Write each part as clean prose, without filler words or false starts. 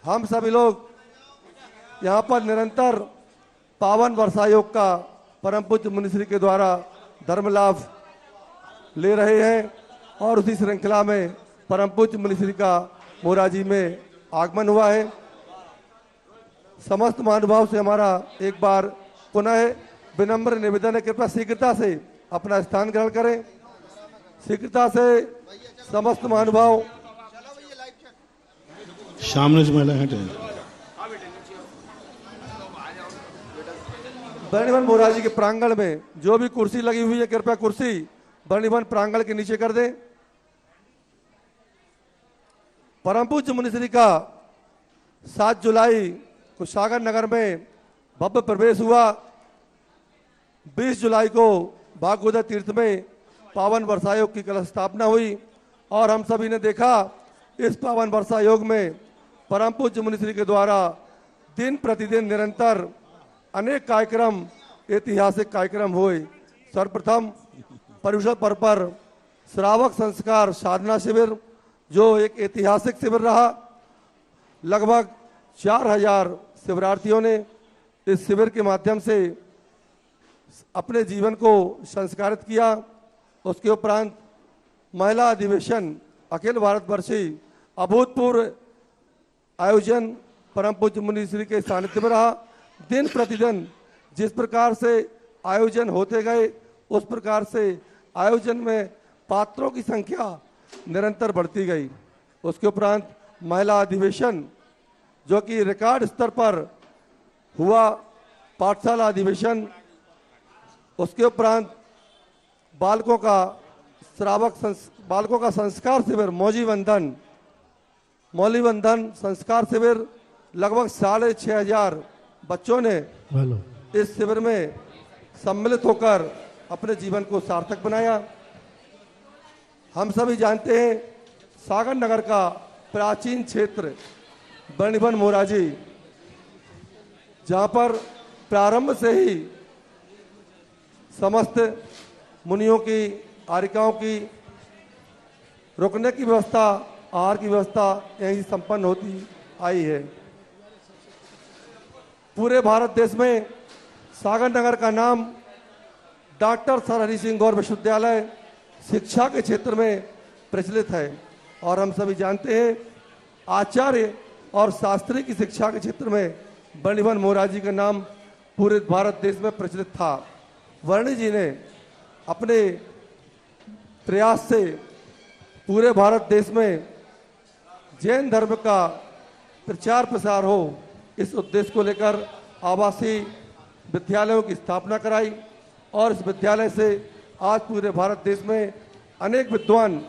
हम सभी लोग यहाँ पर निरंतर पावन वर्षायोग का परम पूज्य मुनिश्री के द्वारा धर्म लाभ ले रहे हैं और उसी श्रृंखला में परम पूज्य मुनिश्री का मोराजी में आगमन हुआ है। समस्त महानुभाव से हमारा एक बार पुनः विनम्र निवेदन है, कृपया शीघ्रता से अपना स्थान ग्रहण करें। शीघ्रता से समस्त महानुभाव सामने से महिला हटे। बर्णिवन मोराजी के प्रांगण में जो भी कुर्सी लगी हुई है, कृपया कुर्सी बर्णिवन प्रांगण के नीचे कर दें। परम पूज्य मुनिश्री का 7 जुलाई को सागर नगर में भव्य प्रवेश हुआ। 20 जुलाई को भागवत तीर्थ में पावन वर्षायोग की कलश स्थापना हुई और हम सभी ने देखा इस पावन वर्षायोग में परम पूज्य मुनिश्री के द्वारा दिन प्रतिदिन निरंतर अनेक कार्यक्रम, ऐतिहासिक कार्यक्रम हुए। सर्वप्रथम पर्युषण पर्व पर श्रावक संस्कार साधना शिविर, जो एक ऐतिहासिक शिविर रहा। लगभग 4000 शिविरार्थियों ने इस शिविर के माध्यम से अपने जीवन को संस्कारित किया। उसके उपरांत महिला अधिवेशन अखिल भारतवर्षीय अभूतपूर्व आयोजन परम पूज्य मुनिश्री के सानिध्य में रहा। दिन प्रतिदिन जिस प्रकार से आयोजन होते गए उस प्रकार से आयोजन में पात्रों की संख्या निरंतर बढ़ती गई। उसके उपरांत महिला अधिवेशन जो कि रिकॉर्ड स्तर पर हुआ, पाठशाला अधिवेशन। उसके उपरांत बालकों का संस्कार शिविर, मौली वंदन संस्कार शिविर। लगभग 6500 बच्चों ने इस शिविर में सम्मिलित होकर अपने जीवन को सार्थक बनाया। हम सभी जानते हैं सागर नगर का प्राचीन क्षेत्र बर्णिवन मोराजी, जहाँ पर प्रारंभ से ही समस्त मुनियों की, आरिकाओं की रुकने की व्यवस्था, आहार की व्यवस्था यहीं संपन्न होती आई है। पूरे भारत देश में सागर नगर का नाम डॉक्टर सर हरि सिंह गौर विश्वविद्यालय शिक्षा के क्षेत्र में प्रचलित है और हम सभी जानते हैं आचार्य और शास्त्री की शिक्षा के क्षेत्र में बर्णिवन मोराजी का नाम पूरे भारत देश में प्रचलित था। वर्णी जी ने अपने प्रयास से पूरे भारत देश में जैन धर्म का प्रचार प्रसार हो, इस उद्देश्य को लेकर आवासीय विद्यालयों की स्थापना कराई और इस विद्यालय से आज पूरे भारत देश में अनेक विद्वान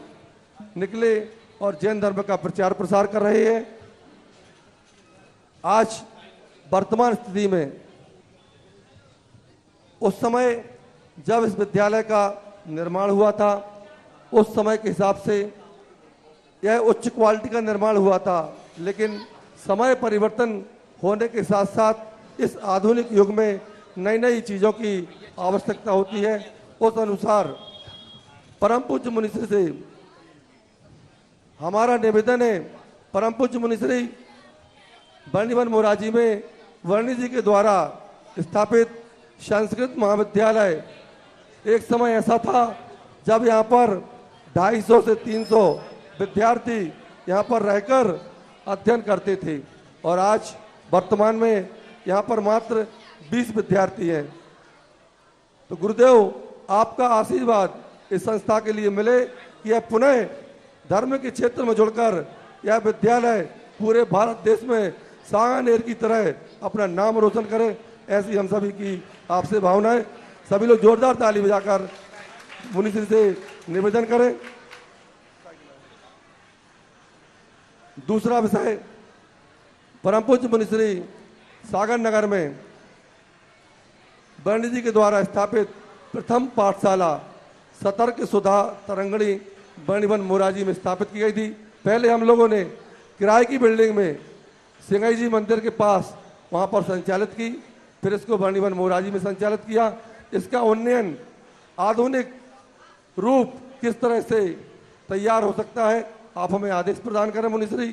निकले और जैन धर्म का प्रचार प्रसार कर रहे हैं। आज वर्तमान स्थिति में उस समय जब इस विद्यालय का निर्माण हुआ था, उस समय के हिसाब से यह उच्च क्वालिटी का निर्माण हुआ था, लेकिन समय परिवर्तन होने के साथ साथ इस आधुनिक युग में नई नई चीज़ों की आवश्यकता होती है। उस अनुसार परम पूज्य मुनिश्री से हमारा निवेदन है, परम पूज्य मुनिश्री बर्णिवन मोराजी में वर्णी जी के द्वारा स्थापित संस्कृत महाविद्यालय, एक समय ऐसा था जब यहाँ पर 250 से 300 विद्यार्थी यहाँ पर रहकर अध्ययन करते थे और आज वर्तमान में यहाँ पर मात्र 20 विद्यार्थी हैं। तो गुरुदेव आपका आशीर्वाद इस संस्था के लिए मिले कि यह पुनः धर्म के क्षेत्र में जुड़कर यह विद्यालय पूरे भारत देश में सांगानेर की तरह अपना नाम रोशन करे। ऐसी हम सभी की आपसे भावनाएं। सभी लोग जोरदार ताली बजाकर मुनिश्री से निवेदन करें। दूसरा विषय, परम पूज्य मुनिश्री सागर नगर में वर्णी जी के द्वारा स्थापित प्रथम पाठशाला सतर्क सुधा तरंगणी बर्णिवन मोराजी में स्थापित की गई थी। पहले हम लोगों ने किराए की बिल्डिंग में सिंगाई जी मंदिर के पास वहाँ पर संचालित की, फिर इसको बर्णिवन मोराजी में संचालित किया। इसका उन्नयन, आधुनिक रूप किस तरह से तैयार हो सकता है, आप हमें आदेश प्रदान करें मुनिश्री।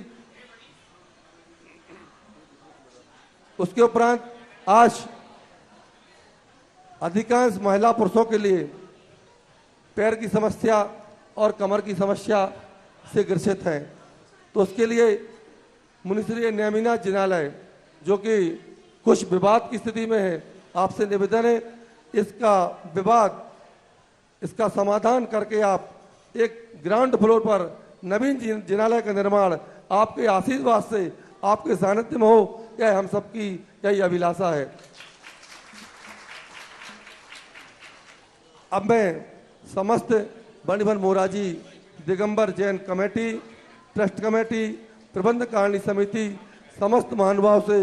उसके उपरांत आज अधिकांश महिला पुरुषों के लिए पैर की समस्या और कमर की समस्या से ग्रसित हैं, तो उसके लिए मुनिश्री न्यामिना जिनालय जो कि कुछ विवाद की स्थिति में है, आपसे निवेदन है इसका विवाद, इसका समाधान करके आप एक ग्राउंड फ्लोर पर नवीन जिनालय का निर्माण आपके आशीर्वाद से, आपके सानिध्य में हो, यह हम सबकी यही अभिलाषा है। अब मैं समस्त बनिवन मोराजी Digambar Jain committee, trust committee, प्रबंध कारिणी समिति, समस्त महानुभाव से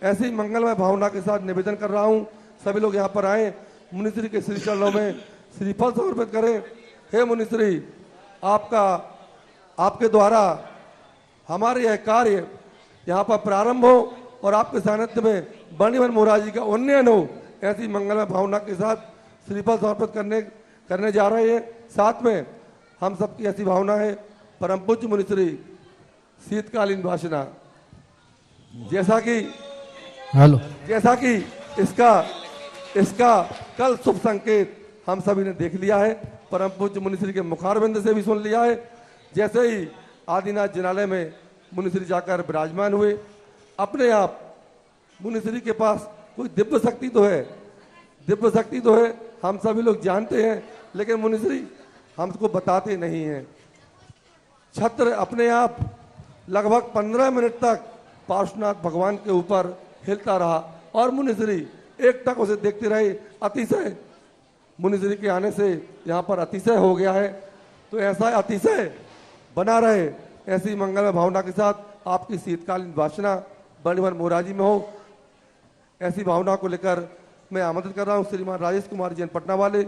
ऐसी मंगलमय भावना के साथ निवेदन कर रहा हूं, सभी लोग यहां पर आए, मुनिश्री के श्री चरणों में श्रीफल समर्पित करें। हे मुनिश्री, आपके द्वारा हमारे यह कार्य यहाँ पर प्रारंभ हो और आपके सानिध्य में बनिवन मोराजी का उन्नयन हो, ऐसी मंगलमय भावना के साथ श्रीफल समर्पित करने जा रहे हैं। साथ में हम सबकी ऐसी भावना है, परम पूज्य मुनिश्री शीतकालीन वासना, जैसा कि इसका कल शुभ संकेत हम सभी ने देख लिया है, परम पूज्य मुनिश्री के मुखारबिंद से भी सुन लिया है। जैसे ही आदिनाथ जिनालय में मुनिश्री जाकर विराजमान हुए, अपने आप मुनिश्री के पास कोई दिव्य शक्ति तो है, हम सभी लोग जानते हैं, लेकिन मुनिश्री हमको बताते नहीं हैं। छत्र अपने आप लगभग 15 मिनट तक पार्श्वनाथ भगवान के ऊपर हिलता रहा और मुनिश्री एक टक उसे देखते रहे। अतिशय मुनिश्री के आने से यहाँ पर अतिशय हो गया है, तो ऐसा अतिशय बना रहे, ऐसी मंगलमय भावना के साथ आपकी शीतकालीन वासना बनिवन मोराजी में हो, ऐसी भावना को लेकर मैं आमंत्रित कर रहा हूँ श्रीमान राजेश कुमार जैन पटना वाले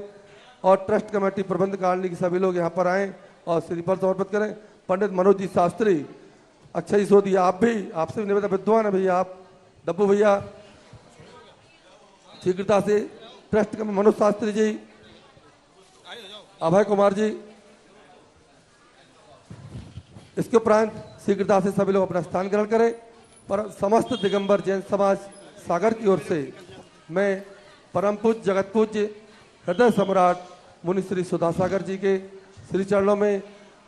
और ट्रस्ट कमेटी प्रबंध कारिणी के सभी लोग यहाँ पर आएँ और श्रीफल समर्पित करें। पंडित मनोज जी शास्त्री, अक्षय सोधी, आप भी, आपसे भी निवेदन, विद्वान है भैया आप, डब्बू भैया, शीघ्रता से ट्रस्ट के मनोज शास्त्री जी, अभय कुमार जी, इसके उपरांत शीघ्रता से सभी लोग अपना स्थान ग्रहण करें। पर समस्त दिगंबर जैन समाज सागर की ओर से मैं परम पूज्य जगत पूज्य हृदय सम्राट मुनिश्री सुधा सागर जी के श्री चरणों में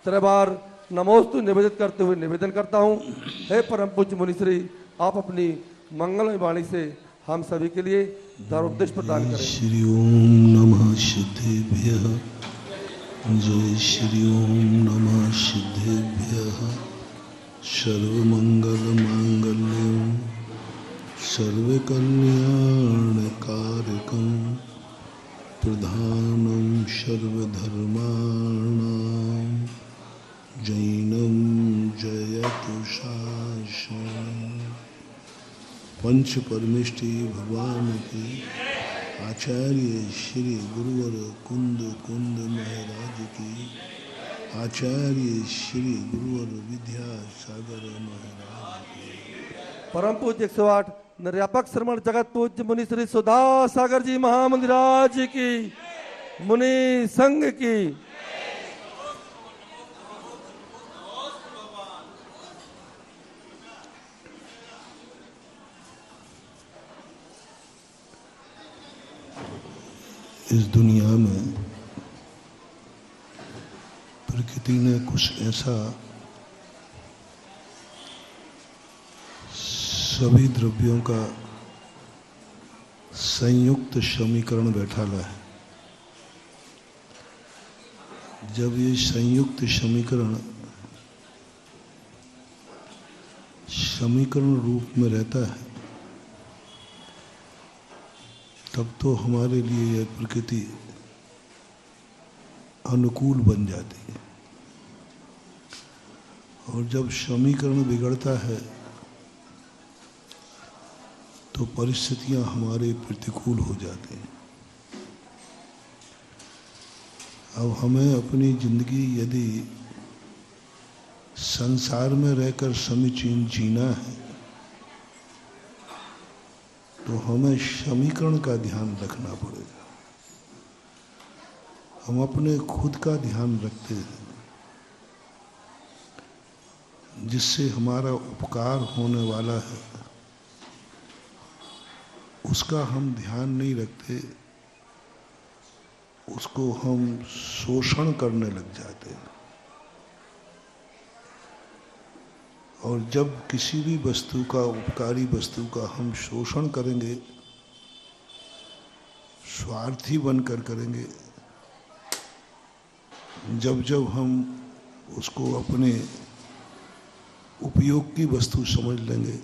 त्रिबार नमोस्तु निवेदित करते हुए निवेदन करता हूँ। हे परम पूज्य मुनिश्री, आप अपनी मंगलमय वाणी से हम सभी के लिए धर्मोपदेश प्रदान करें। श्री ओम नमः सिद्धेभ्यः, जय श्री ओम नमः सिद्धेभ्यः। सर्वमंगल मांगल्यं सर्वकल्याणकारकं प्रधानं सर्वधर्माणां जैनं जयतु शासनं। पंच परमेष्टि भगवान की आचार्य श्री गुरुवर कुंद महाराज की, आचार्य श्री गुरुवर विद्यासागर महाराज की, परम पूज्य 108 निर्यापक श्रमण जगत पूज्य मुनिश्री सुधा सागर जी महामंदिराज की, मुनि संघ की। इस दुनिया में प्रकृति ने कुछ ऐसा सभी द्रव्यों का संयुक्त समीकरण बैठाला है। जब ये संयुक्त समीकरण रूप में रहता है, तब तो हमारे लिए यह प्रकृति अनुकूल बन जाती है, और जब समीकरण बिगड़ता है तो परिस्थितियां हमारे प्रतिकूल हो जाती हैं। अब हमें अपनी जिंदगी यदि संसार में रहकर समीचीन जीना है, तो हमें समीकरण का ध्यान रखना पड़ेगा। हम अपने खुद का ध्यान रखते हैं, जिससे हमारा उपकार होने वाला है, उसका हम ध्यान नहीं रखते, उसको हम शोषण करने लग जाते हैं। और जब किसी भी वस्तु का, उपकारी वस्तु का हम शोषण करेंगे, स्वार्थी बनकर करेंगे, जब जब हम उसको अपने उपयोग की वस्तु समझ लेंगे,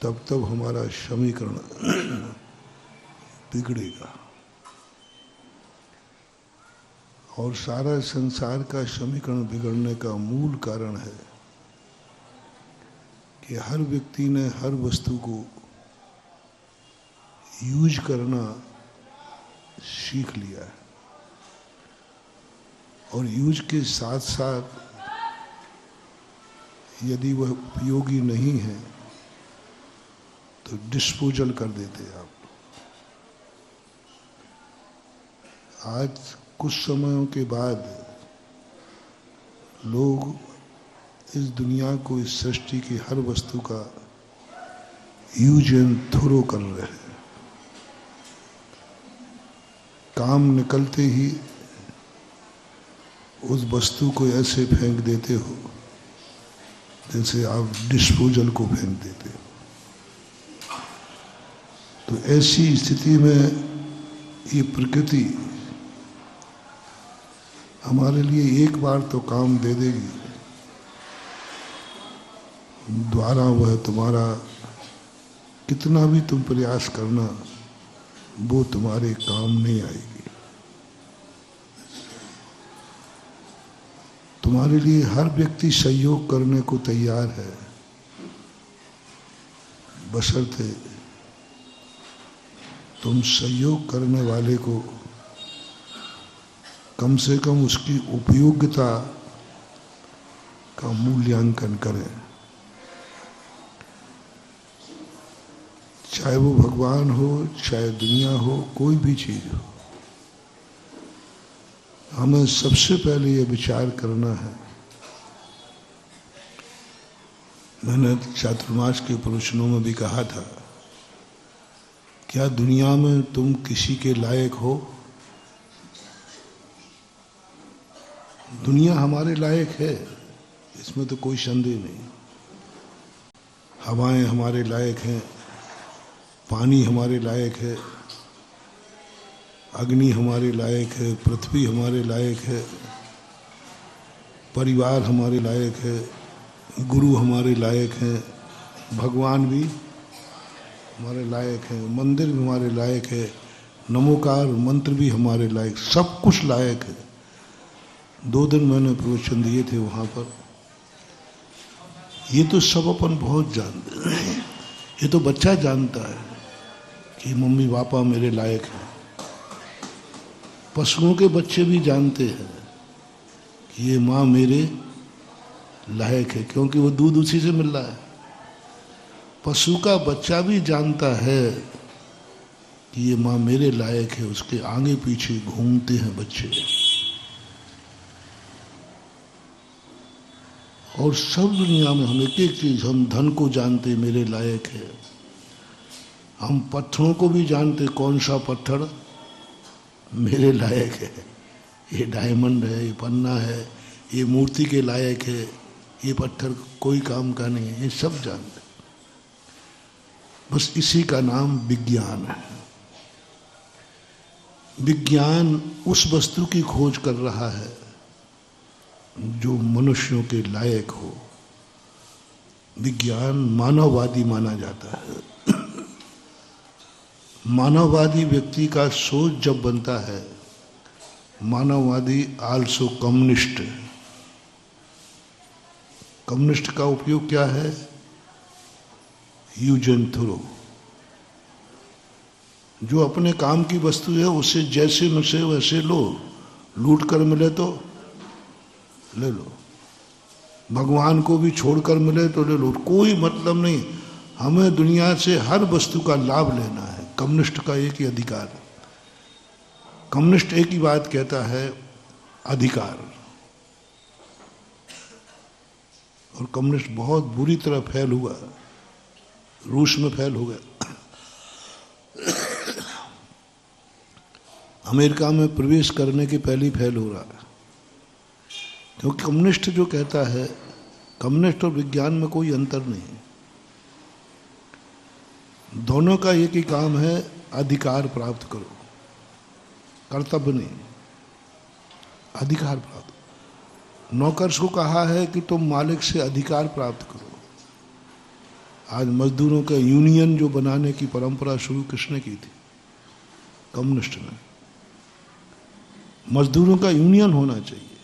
तब तब हमारा समीकरण बिगड़ेगा। और सारा संसार का समीकरण बिगड़ने का मूल कारण है कि हर व्यक्ति ने हर वस्तु को यूज करना सीख लिया है, और यूज के साथ साथ यदि वह उपयोगी नहीं है तो डिस्पोजल कर देते हैं आप। आज कुछ समयों के बाद लोग इस दुनिया को, इस सृष्टि की हर वस्तु का यूज एंड थ्रो कर रहे हैं। काम निकलते ही उस वस्तु को ऐसे फेंक देते हो जैसे आप डिस्पोजल को फेंक देते हो। तो ऐसी स्थिति में ये प्रकृति हमारे लिए एक बार तो काम दे देगी, द्वारा वह तुम्हारा कितना भी तुम प्रयास करना, वो तुम्हारे काम नहीं आएगी। तुम्हारे लिए हर व्यक्ति सहयोग करने को तैयार है, बशर्ते तुम सहयोग करने वाले को कम से कम उसकी उपयोगिता का मूल्यांकन करें। चाहे वो भगवान हो, चाहे दुनिया हो, कोई भी चीज हो, हमें सबसे पहले ये विचार करना है। मैंने चातुर्मास के प्रवचनों में भी कहा था, क्या दुनिया में तुम किसी के लायक हो? दुनिया हमारे लायक है, इसमें तो कोई संदेह नहीं। हवाएं हमारे लायक हैं, पानी हमारे लायक है, अग्नि हमारे लायक है, पृथ्वी हमारे लायक है, परिवार हमारे लायक है, गुरु हमारे लायक हैं, भगवान भी हमारे लायक है, मंदिर भी हमारे लायक है, नमोकार मंत्र भी हमारे लायक, सब कुछ लायक है। 2 दिन मैंने प्रवचन दिए थे वहाँ पर। ये तो सब अपन बहुत जानते हैं। ये तो बच्चा जानता है कि मम्मी पापा मेरे लायक हैं। पशुओं के बच्चे भी जानते हैं कि ये माँ मेरे लायक है, क्योंकि वो दूध उसी से मिल रहा है। पशु का बच्चा भी जानता है कि ये माँ मेरे लायक है, उसके आगे पीछे घूमते हैं बच्चे। और सब दुनिया में हम एक एक चीज, हम धन को जानते मेरे लायक है, हम पत्थरों को भी जानते कौन सा पत्थर मेरे लायक है। ये डायमंड है, ये पन्ना है, ये मूर्ति के लायक है, ये पत्थर कोई काम का नहीं है, ये सब जानते। बस इसी का नाम विज्ञान है। विज्ञान उस वस्तु की खोज कर रहा है जो मनुष्यों के लायक हो। विज्ञान मानववादी माना जाता है। मानववादी व्यक्ति का सोच जब बनता है, मानववादी आल्सो कम्युनिस्ट। कम्युनिस्ट का उपयोग क्या है? Use and throw. जो अपने काम की वस्तु है उसे जैसे मिले वैसे लो, लूट कर मिले तो ले लो, भगवान को भी छोड़कर मिले तो ले लो, कोई मतलब नहीं। हमें दुनिया से हर वस्तु का लाभ लेना है। कम्युनिस्ट का एक ही अधिकार है। कम्युनिस्ट एक ही बात कहता है, अधिकार। और कम्युनिस्ट बहुत बुरी तरह फैल हुआ, रूस में फैल हो गया। अमेरिका में प्रवेश करने के पहले ही फेल हो रहा है। क्योंकि कम्युनिस्ट जो कहता है, कम्युनिस्ट और विज्ञान में कोई अंतर नहीं, दोनों का एक ही काम है, अधिकार प्राप्त करो, कर्तव्य नहीं, अधिकार प्राप्त। नौकर्स को कहा है कि तुम मालिक से अधिकार प्राप्त करो। आज मजदूरों का यूनियन जो बनाने की परंपरा शुरू किसने की थी? कम्युनिस्ट ने। मजदूरों का यूनियन होना चाहिए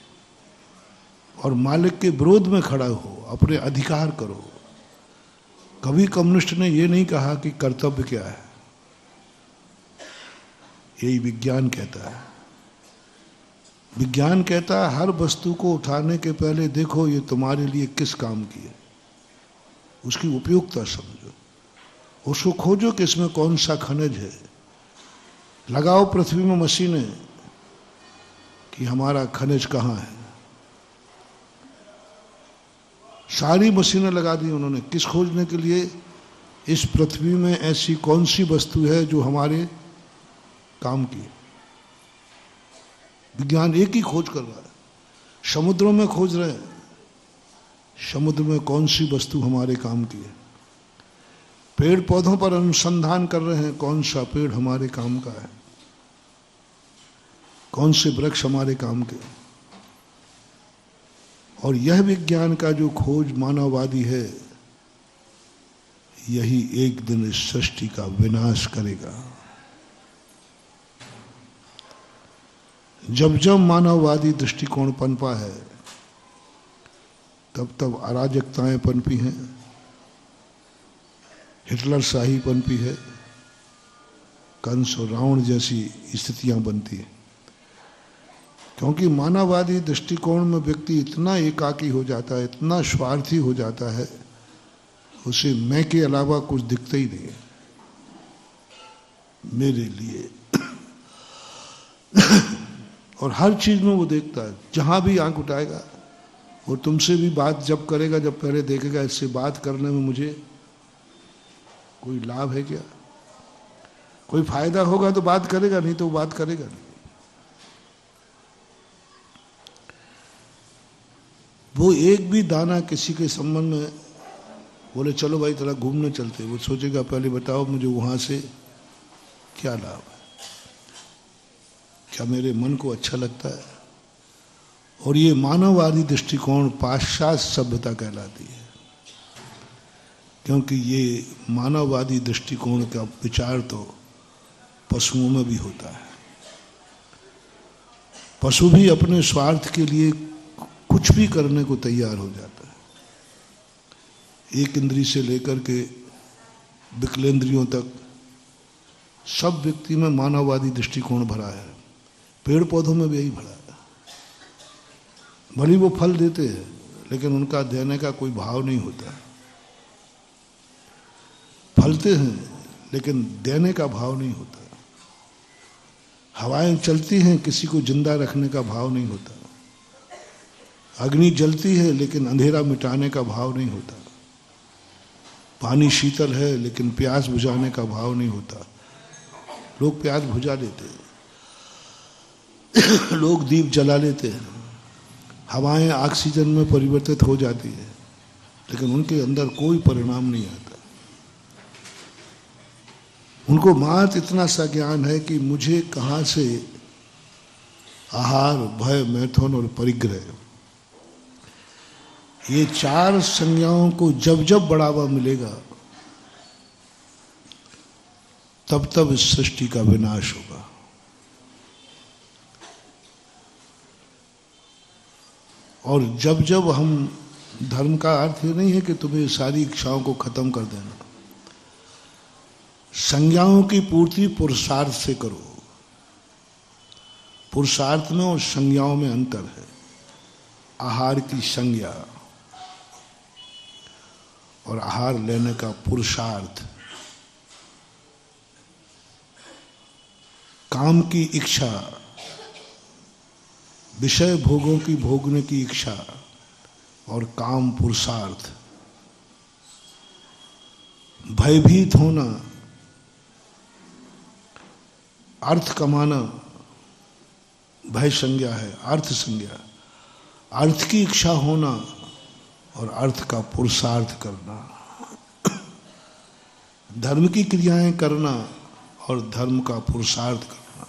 और मालिक के विरोध में खड़ा हो, अपने अधिकार करो। कभी कम्युनिस्ट ने ये नहीं कहा कि कर्तव्य क्या है। यही विज्ञान कहता है। विज्ञान कहता है हर वस्तु को उठाने के पहले देखो ये तुम्हारे लिए किस काम की है, उसकी उपयोगिता समझो, उसको खोजो कि इसमें कौन सा खनिज है। लगाओ पृथ्वी में मशीनें कि हमारा खनिज कहाँ है। सारी मशीनें लगा दी उन्होंने, किस खोजने के लिए? इस पृथ्वी में ऐसी कौन सी वस्तु है जो हमारे काम की। विज्ञान एक ही खोज कर रहा है, समुद्रों में खोज रहे हैं, समुद्र में कौन सी वस्तु हमारे काम की है। पेड़ पौधों पर अनुसंधान कर रहे हैं, कौन सा पेड़ हमारे काम का है, कौन से वृक्ष हमारे काम के। और यह विज्ञान का जो खोज मानववादी है, यही एक दिन इस सृष्टि का विनाश करेगा। जब जब मानववादी दृष्टिकोण पनपा है, तब तब अराजकताएं पनपी हैं, हिटलर शाही पनपी है, कंस और रावण जैसी स्थितियां बनती हैं। क्योंकि मानववादी दृष्टिकोण में व्यक्ति इतना एकाकी हो जाता है, इतना स्वार्थी हो जाता है, उसे मैं के अलावा कुछ दिखता ही नहीं है मेरे लिए। और हर चीज में वो देखता है, जहां भी आंख उठाएगा, वो तुमसे भी बात जब करेगा, जब पहले देखेगा इससे बात करने में मुझे कोई लाभ है क्या, कोई फायदा होगा तो बात करेगा, नहीं तो बात करेगा नहीं। वो एक भी दाना किसी के संबंध में बोले चलो भाई थोड़ा घूमने चलते, वो सोचेगा पहले बताओ मुझे वहां से क्या लाभ है, क्या मेरे मन को अच्छा लगता है। और ये मानववादी दृष्टिकोण पाश्चात्य सभ्यता कहलाती है, क्योंकि ये मानववादी दृष्टिकोण का विचार तो पशुओं में भी होता है। पशु भी अपने स्वार्थ के लिए कुछ भी करने को तैयार हो जाता है। एक इंद्री से लेकर के विकलेंद्रियों तक सब व्यक्ति में मानववादी दृष्टिकोण भरा है। पेड़ पौधों में भी यही भरा है। भले वो फल देते हैं, लेकिन उनका देने का कोई भाव नहीं होता। फलते हैं लेकिन देने का भाव नहीं होता। हवाएं चलती हैं, किसी को जिंदा रखने का भाव नहीं होता। अग्नि जलती है लेकिन अंधेरा मिटाने का भाव नहीं होता। पानी शीतल है लेकिन प्यास बुझाने का भाव नहीं होता। लोग प्यास बुझा लेते हैं, लोग दीप जला लेते हैं, हवाएं ऑक्सीजन में परिवर्तित हो जाती है, लेकिन उनके अंदर कोई परिणाम नहीं आता। उनको मात्र इतना सा ज्ञान है कि मुझे कहाँ से आहार, भय, मैथुन और परिग्रह, ये चार संज्ञाओं को जब जब बढ़ावा मिलेगा, तब तब इस सृष्टि का विनाश होगा। और जब जब हम, धर्म का अर्थ ये नहीं है कि तुम्हें सारी इच्छाओं को खत्म कर देना। संज्ञाओं की पूर्ति पुरुषार्थ से करो। पुरुषार्थ में और संज्ञाओं में अंतर है। आहार की संज्ञा और आहार लेने का पुरुषार्थ। काम की इच्छा, विषय भोगों की भोगने की इच्छा और काम पुरुषार्थ। भयभीत होना, अर्थ कमाना भय संज्ञा है, अर्थ संज्ञा। अर्थ की इच्छा होना और अर्थ का पुरुषार्थ करना, धर्म की क्रियाएं करना और धर्म का पुरुषार्थ करना,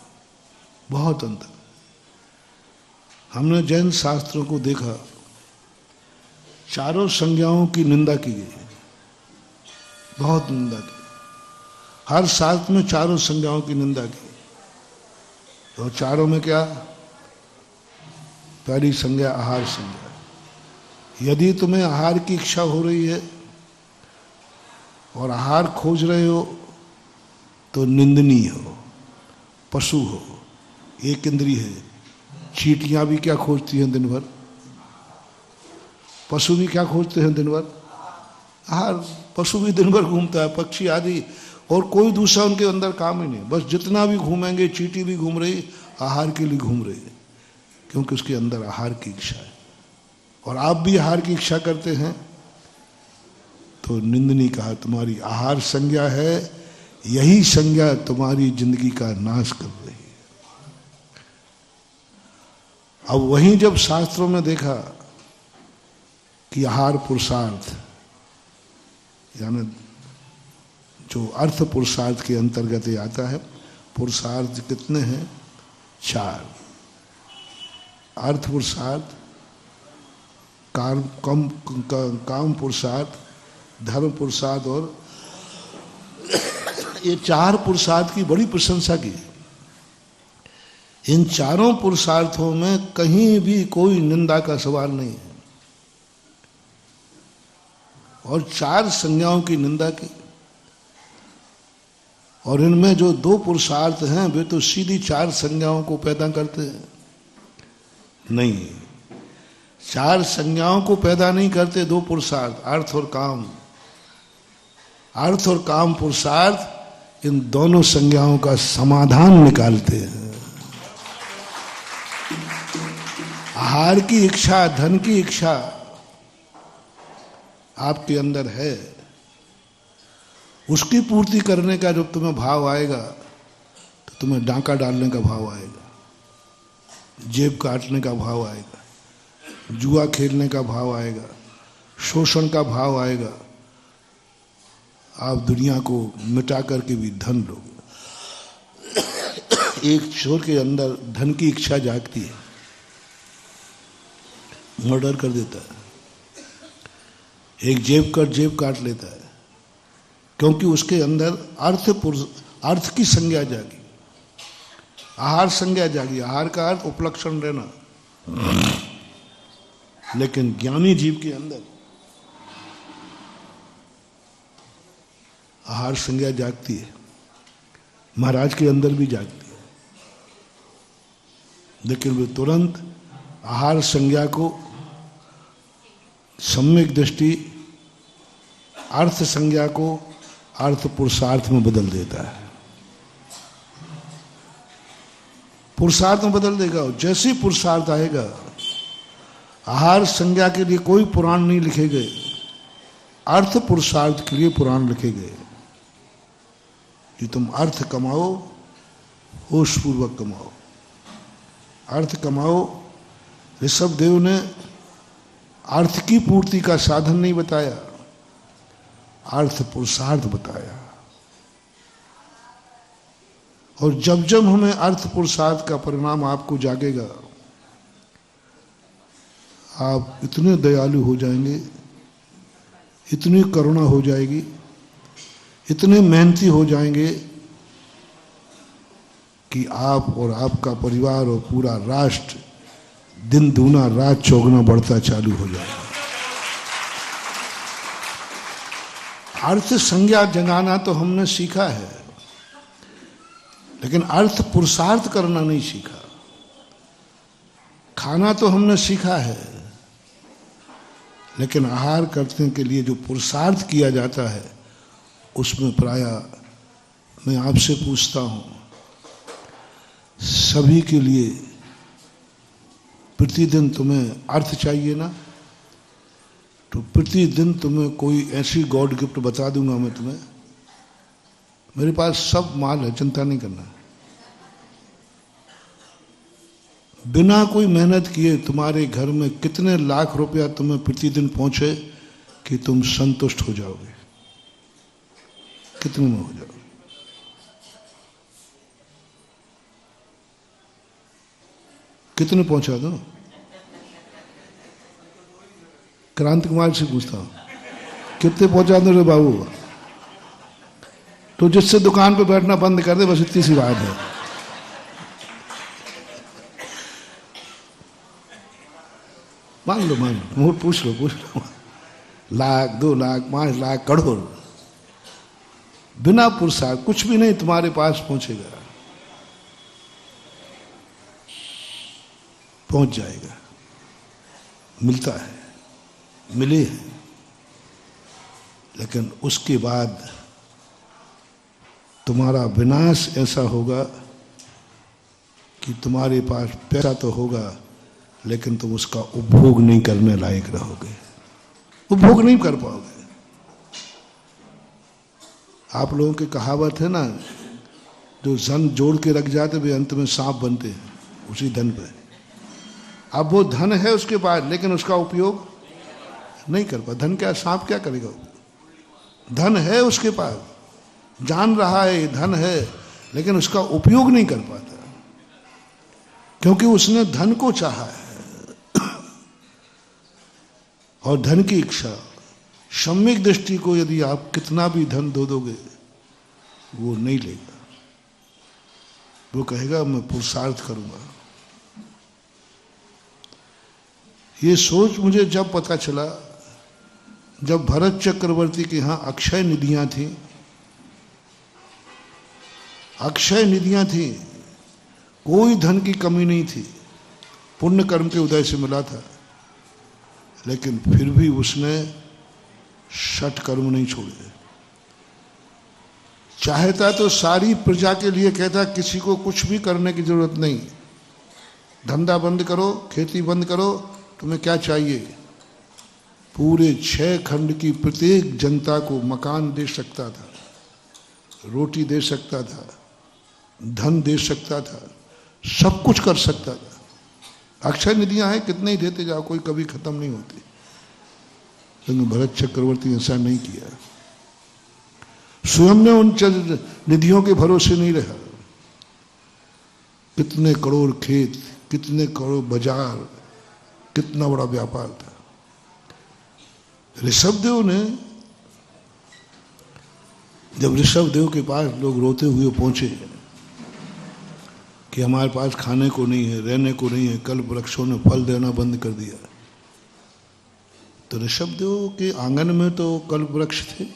बहुत अंतर। हमने जैन शास्त्रों को देखा, चारों संज्ञाओं की निंदा की गई, बहुत निंदा की। हर शास्त्र में चारों संज्ञाओं की निंदा की। तो चारों में क्या? पहली संज्ञा आहार संज्ञा। यदि तुम्हें आहार की इच्छा हो रही है और आहार खोज रहे हो तो निंदनीय हो, पशु हो, एक इंद्रिय है। चींटियां भी क्या खोजती हैं दिन भर? पशु भी क्या खोजते हैं दिन भर? आहार। पशु भी दिन भर घूमता है, पक्षी आदि, और कोई दूसरा उनके अंदर काम ही नहीं। बस जितना भी घूमेंगे, चींटी भी घूम रही, आहार के लिए घूम रही है, क्योंकि उसके अंदर आहार की इच्छा है। और आप भी आहार की इच्छा करते हैं तो निंदनीय कहा। तुम्हारी आहार संज्ञा है, यही संज्ञा तुम्हारी जिंदगी का नाश कर रही है। अब वहीं जब शास्त्रों में देखा कि आहार पुरुषार्थ, यानी जो अर्थ पुरुषार्थ के अंतर्गत ही आता है। पुरुषार्थ कितने हैं? 4। अर्थ पुरुषार्थ, काम पुरुषार्थ, धर्म पुरुषार्थ, और ये 4 पुरुषार्थ की बड़ी प्रशंसा की। इन चारों पुरुषार्थों में कहीं भी कोई निंदा का सवाल नहीं है, और 4 संज्ञाओं की निंदा की। और इनमें जो 2 पुरुषार्थ हैं वे तो सीधी 4 संज्ञाओं को पैदा करते हैं। नहीं, 4 संज्ञाओं को पैदा नहीं करते 2 पुरुषार्थ, अर्थ और काम। अर्थ और काम पुरुषार्थ इन दोनों संज्ञाओं का समाधान निकालते हैं। आहार की इच्छा, धन की इच्छा आपके अंदर है, उसकी पूर्ति करने का जब तुम्हें भाव आएगा तो तुम्हें डांका डालने का भाव आएगा, जेब काटने का भाव आएगा, जुआ खेलने का भाव आएगा, शोषण का भाव आएगा। आप दुनिया को मिटा करके भी धन लोगे। एक चोर के अंदर धन की इच्छा जागती है, मर्डर कर देता है। एक जेब काट लेता है, क्योंकि उसके अंदर अर्थ की संज्ञा जागी, आहार संज्ञा जागी। आहार का अर्थ उपलक्षण लेना। लेकिन ज्ञानी जीव के अंदर आहार संज्ञा जागती है, महाराज के अंदर भी जागती है, लेकिन वे तुरंत आहार संज्ञा को सम्यक दृष्टि अर्थ संज्ञा को अर्थ पुरुषार्थ में बदल देता है। पुरुषार्थ में बदल देगा। जैसे ही पुरुषार्थ आएगा, आहार संज्ञा के लिए कोई पुराण नहीं लिखे गए, अर्थ पुरुषार्थ के लिए पुराण लिखे गए कि तुम अर्थ कमाओ, होश पूर्वक कमाओ, अर्थ कमाओ। ऋषभ देव ने अर्थ की पूर्ति का साधन नहीं बताया, अर्थ पुरुषार्थ बताया। और जब जब हमें अर्थ पुरुषार्थ का परिणाम आपको जागेगा, आप इतने दयालु हो जाएंगे, इतनी करुणा हो जाएगी, इतने मेहनती हो जाएंगे कि आप और आपका परिवार और पूरा राष्ट्र दिन दूना रात चौगुना बढ़ता चालू हो जाएगा। अर्थ संज्ञा जगाना तो हमने सीखा है, लेकिन अर्थ पुरुषार्थ करना नहीं सीखा। खाना तो हमने सीखा है, लेकिन आहार करने के लिए जो पुरुषार्थ किया जाता है, उसमें प्रायः मैं आपसे पूछता हूं, सभी के लिए प्रतिदिन तुम्हें अर्थ चाहिए ना? तो प्रतिदिन तुम्हें कोई ऐसी गॉड गिफ्ट बता दूंगा मैं तुम्हें, मेरे पास सब माल है, चिंता नहीं करना। बिना कोई मेहनत किए तुम्हारे घर में कितने लाख रुपया तुम्हें प्रतिदिन पहुंचे कि तुम संतुष्ट हो जाओगे? कितने में हो जाओगे? कितने पहुंचा दो? क्रांति कुमार से पूछता हूं, कितने पहुंचा दो रे बाबू? तो जिससे दुकान पे बैठना बंद कर दे, बस इतनी सी बात है। मान लो मुझे पूछ लो। लाख, 2 लाख, 5 लाख, करोड़, बिना पुरुषार्थ कुछ भी नहीं तुम्हारे पास पहुंचेगा, पहुंच जाएगा। मिलता है, मिले हैं, लेकिन उसके बाद तुम्हारा विनाश ऐसा होगा कि तुम्हारे पास पैसा तो होगा लेकिन तुम उसका उपभोग नहीं करने लायक रहोगे, उपभोग नहीं कर पाओगे। आप लोगों की कहावत है ना, जो धन जोड़ के रख जाते वे अंत में सांप बनते हैं उसी धन पे। अब वो धन है उसके पास लेकिन उसका उपयोग नहीं कर पा। धन क्या, सांप क्या करेगा? धन है उसके पास, जान रहा है धन है, लेकिन उसका उपयोग नहीं कर पाता क्योंकि उसने धन को चाहा है। और धन की इच्छा, सम्यक दृष्टि को यदि आप कितना भी धन दो दोगे वो नहीं लेगा। वो कहेगा मैं पुरुषार्थ करूंगा। ये सोच मुझे जब पता चला, जब भरत चक्रवर्ती के यहाँ अक्षय निधियां थी, अक्षय निधियां थी, कोई धन की कमी नहीं थी, पुण्य कर्म के उदय से मिला था, लेकिन फिर भी उसने षट कर्म नहीं छोड़े। चाहता तो सारी प्रजा के लिए कहता किसी को कुछ भी करने की जरूरत नहीं, धंधा बंद करो, खेती बंद करो, तुम्हें क्या चाहिए? पूरे 6 खंड की प्रत्येक जनता को मकान दे सकता था, रोटी दे सकता था, धन दे सकता था, सब कुछ कर सकता था। अक्षय निधियां हैं, कितने ही देते जाओ, कोई कभी खत्म नहीं होती। लेकिन भरत चक्रवर्ती ऐसा नहीं किया। स्वयं ने उन निधियों के भरोसे नहीं रहा। कितने करोड़ खेत, कितने करोड़ बाजार, कितना बड़ा व्यापार था। ऋषभदेव ने, जब ऋषभदेव के पास लोग रोते हुए पहुंचे कि हमारे पास खाने को नहीं है, रहने को नहीं है, कल्प वृक्षों ने फल देना बंद कर दिया, तो ऋषभदेव के आंगन में तो कल्प वृक्ष थे,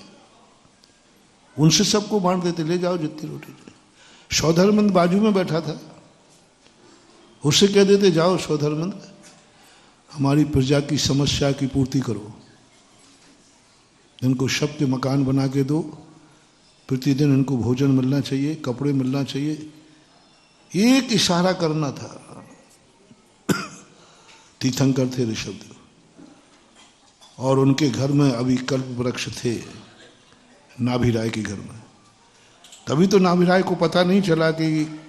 उनसे सबको बांट देते, ले जाओ जितनी रोटी थी। सौधर्मंद बाजू में बैठा था, उससे कह देते जाओ सौधर्मंद, हमारी प्रजा की समस्या की पूर्ति करो, इनको शब्द मकान बना के दो, प्रतिदिन इनको भोजन मिलना चाहिए, कपड़े मिलना चाहिए। एक इशारा करना था। तीर्थंकर थे ऋषभदेव, और उनके घर में अभी कल्प वृक्ष थे, नाभिराय के घर में। तभी तो नाभिराय को पता नहीं चला कि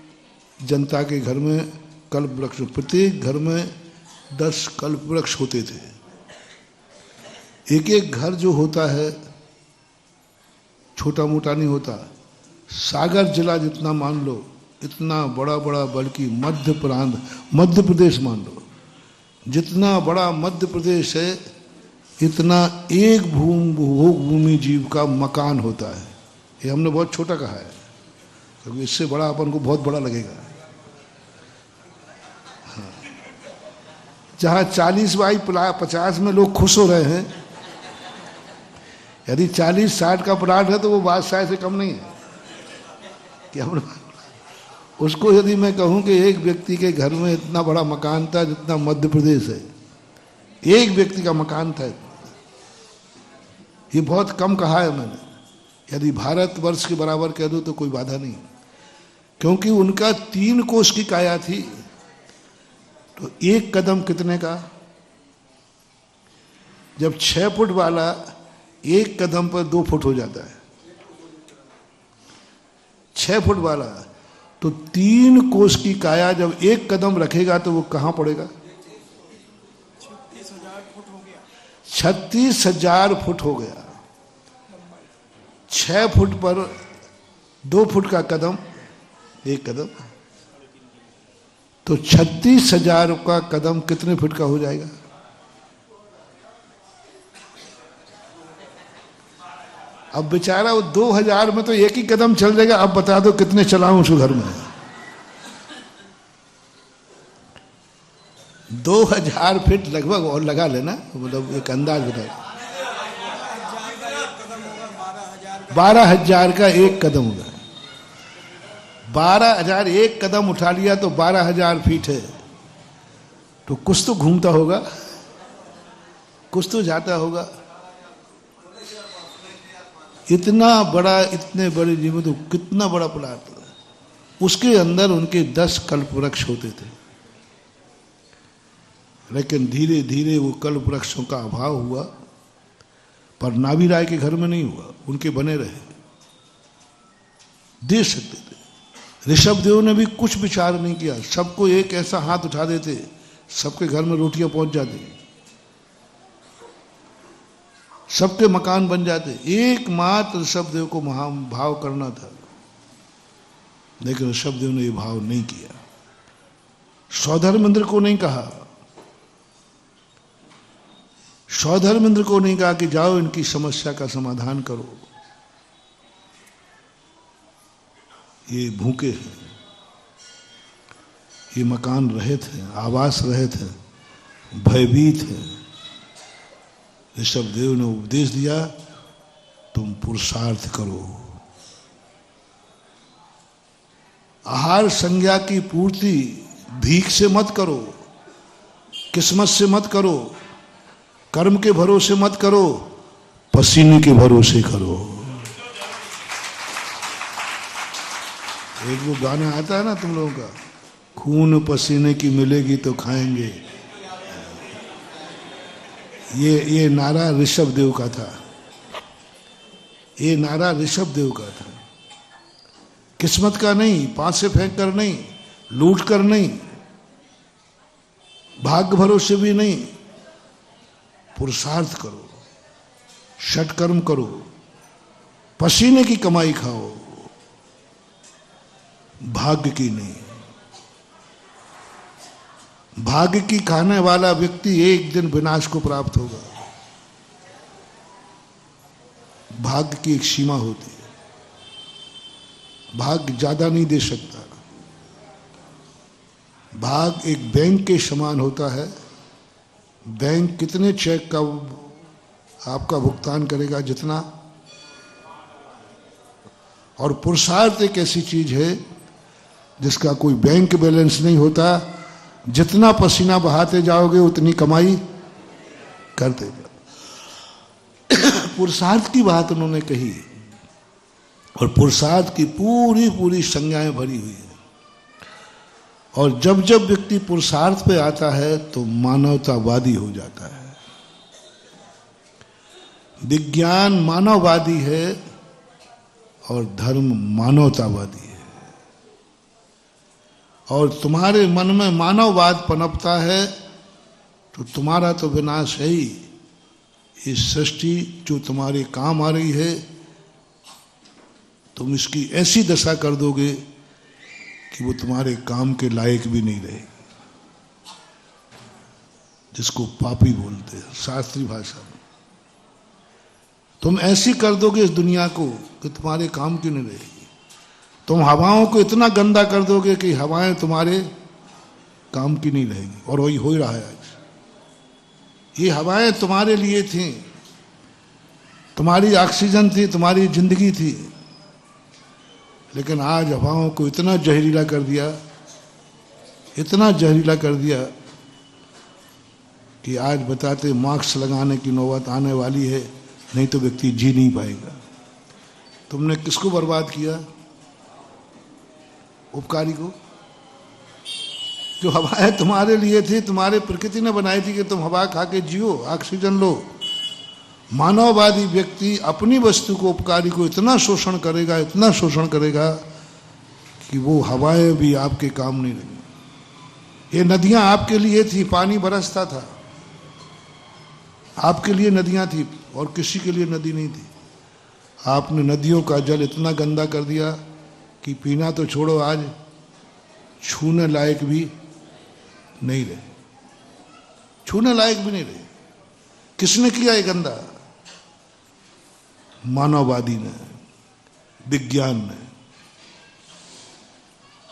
जनता के घर में कल्प वृक्ष, प्रत्येक घर में 10 कल्प वृक्ष होते थे। एक एक घर जो होता है छोटा मोटा नहीं होता, सागर जिला जितना मान लो, इतना बड़ा बड़ा, बल्कि मध्य प्रदेश मान लो, जितना बड़ा मध्य प्रदेश है इतना एक भूमि जीव का मकान होता है। ये हमने बहुत छोटा कहा है क्योंकि इससे बड़ा अपन को बहुत बड़ा लगेगा। हाँ। जहाँ 40 बाई 50 में लोग खुश हो रहे हैं, यदि 40-60 का प्लाट है तो वो बादशाह से कम नहीं है कि हम उसको, यदि मैं कहूँ कि एक व्यक्ति के घर में इतना बड़ा मकान था जितना मध्य प्रदेश है, एक व्यक्ति का मकान था, ये बहुत कम कहा है मैंने। यदि भारतवर्ष के बराबर कह दो तो कोई बाधा नहीं, क्योंकि उनका 3 कोस की काया थी। तो एक कदम कितने का? जब 6 फुट वाला एक कदम पर 2 फुट हो जाता है, 6 फुट वाला तो 3 कोस की काया जब एक कदम रखेगा तो वो कहां पड़ेगा? 36,000 फुट हो गया। 6 फुट पर 2 फुट का कदम, एक कदम, तो 36,000 का कदम कितने फुट का हो जाएगा? अब बेचारा वो 2000 में तो एक ही कदम चल जाएगा। अब बता दो कितने चलाऊं उसको घर में? 2000 फीट लगभग, और लगा लेना, मतलब एक अंदाज बता। 12,000 का एक कदम होगा। 12,000 एक कदम उठा लिया तो 12,000 फीट है। तो कुछ तो घूमता होगा, कुछ तो जाता होगा। इतना बड़ा, इतने बड़े जीवन, तो कितना बड़ा प्लाट था। उसके अंदर उनके 10 कल्प वृक्ष होते थे, लेकिन धीरे धीरे वो कल्प वृक्षों का अभाव हुआ। पर नाभी राय के घर में नहीं हुआ, उनके बने रहे, दे सकते थे। ऋषभ देव ने भी कुछ विचार नहीं किया, सबको एक ऐसा हाथ उठा देते, सबके घर में रोटियां पहुंच जाती, सबके मकान बन जाते। एकमात्र ऋषभदेव को भाव करना था, लेकिन ऋषभदेव ने ये भाव नहीं किया। सौधर्मेंद्र को नहीं कहा, सौधर्मेंद्र को नहीं कहा कि जाओ इनकी समस्या का समाधान करो, ये भूखे हैं, ये मकान रहित हैं, आवास रहित हैं, भयभीत हैं। ऋषभदेव ने उपदेश दिया, तुम पुरुषार्थ करो, आहार संज्ञा की पूर्ति भीख से मत करो, किस्मत से मत करो, कर्म के भरोसे मत करो, पसीने के भरोसे करो। एक वो गाना आता है ना तुम लोगों का, खून पसीने की मिलेगी तो खाएंगे। ये नारा ऋषभदेव का था, ये नारा ऋषभदेव का था। किस्मत का नहीं, पासे फेंक कर नहीं, लूट कर नहीं, भाग्य भरोसे भी नहीं, पुरुषार्थ करो, षटकर्म करो, पसीने की कमाई खाओ, भाग्य की नहीं। भाग्य की खाने वाला व्यक्ति एक दिन विनाश को प्राप्त होगा। भाग्य की एक सीमा होती है, भाग्य ज्यादा नहीं दे सकता। भाग्य एक बैंक के समान होता है। बैंक कितने चेक का आपका भुगतान करेगा, जितना। और पुरुषार्थ एक ऐसी चीज है जिसका कोई बैंक बैलेंस नहीं होता। जितना पसीना बहाते जाओगे उतनी कमाई करते जाओ। पुरुषार्थ की बात उन्होंने कही, और पुरुषार्थ की पूरी पूरी संज्ञाएं भरी हुई है। और जब जब व्यक्ति पुरुषार्थ पे आता है तो मानवतावादी हो जाता है। विज्ञान मानववादी है और धर्म मानवतावादी है। और तुम्हारे मन में मानववाद पनपता है तो तुम्हारा तो विनाश है ही। इस सृष्टि जो तुम्हारे काम आ रही है, तुम इसकी ऐसी दशा कर दोगे कि वो तुम्हारे काम के लायक भी नहीं रहेगी, जिसको पापी बोलते हैं शास्त्रीय भाषा में। तुम ऐसी कर दोगे इस दुनिया को कि तुम्हारे काम की नहीं रहेगी। तुम हवाओं को इतना गंदा कर दोगे कि हवाएं तुम्हारे काम की नहीं रहेगी। और वही हो ही रहा है आज। ये हवाएं तुम्हारे लिए थी, तुम्हारी ऑक्सीजन थी, तुम्हारी जिंदगी थी, लेकिन आज हवाओं को इतना जहरीला कर दिया, इतना जहरीला कर दिया कि आज बताते मास्क लगाने की नौबत आने वाली है, नहीं तो व्यक्ति जी नहीं पाएगा। तुमने किसको बर्बाद किया? उपकारी को। जो हवाएं तुम्हारे लिए थी, तुम्हारे प्रकृति ने बनाई थी कि तुम हवा खा के जियो, ऑक्सीजन लो। मानववादी व्यक्ति अपनी वस्तु को, उपकारी को इतना शोषण करेगा, इतना शोषण करेगा कि वो हवाएं भी आपके काम नहीं लगी। ये नदियां आपके लिए थी, पानी बरसता था, आपके लिए नदियां थी और किसी के लिए नदी नहीं थी। आपने नदियों का जल इतना गंदा कर दिया कि पीना तो छोड़ो, आज छूने लायक भी नहीं रहे, छूने लायक भी नहीं रहे। किसने किया ये गंदा? मानववादी ने, विज्ञान ने।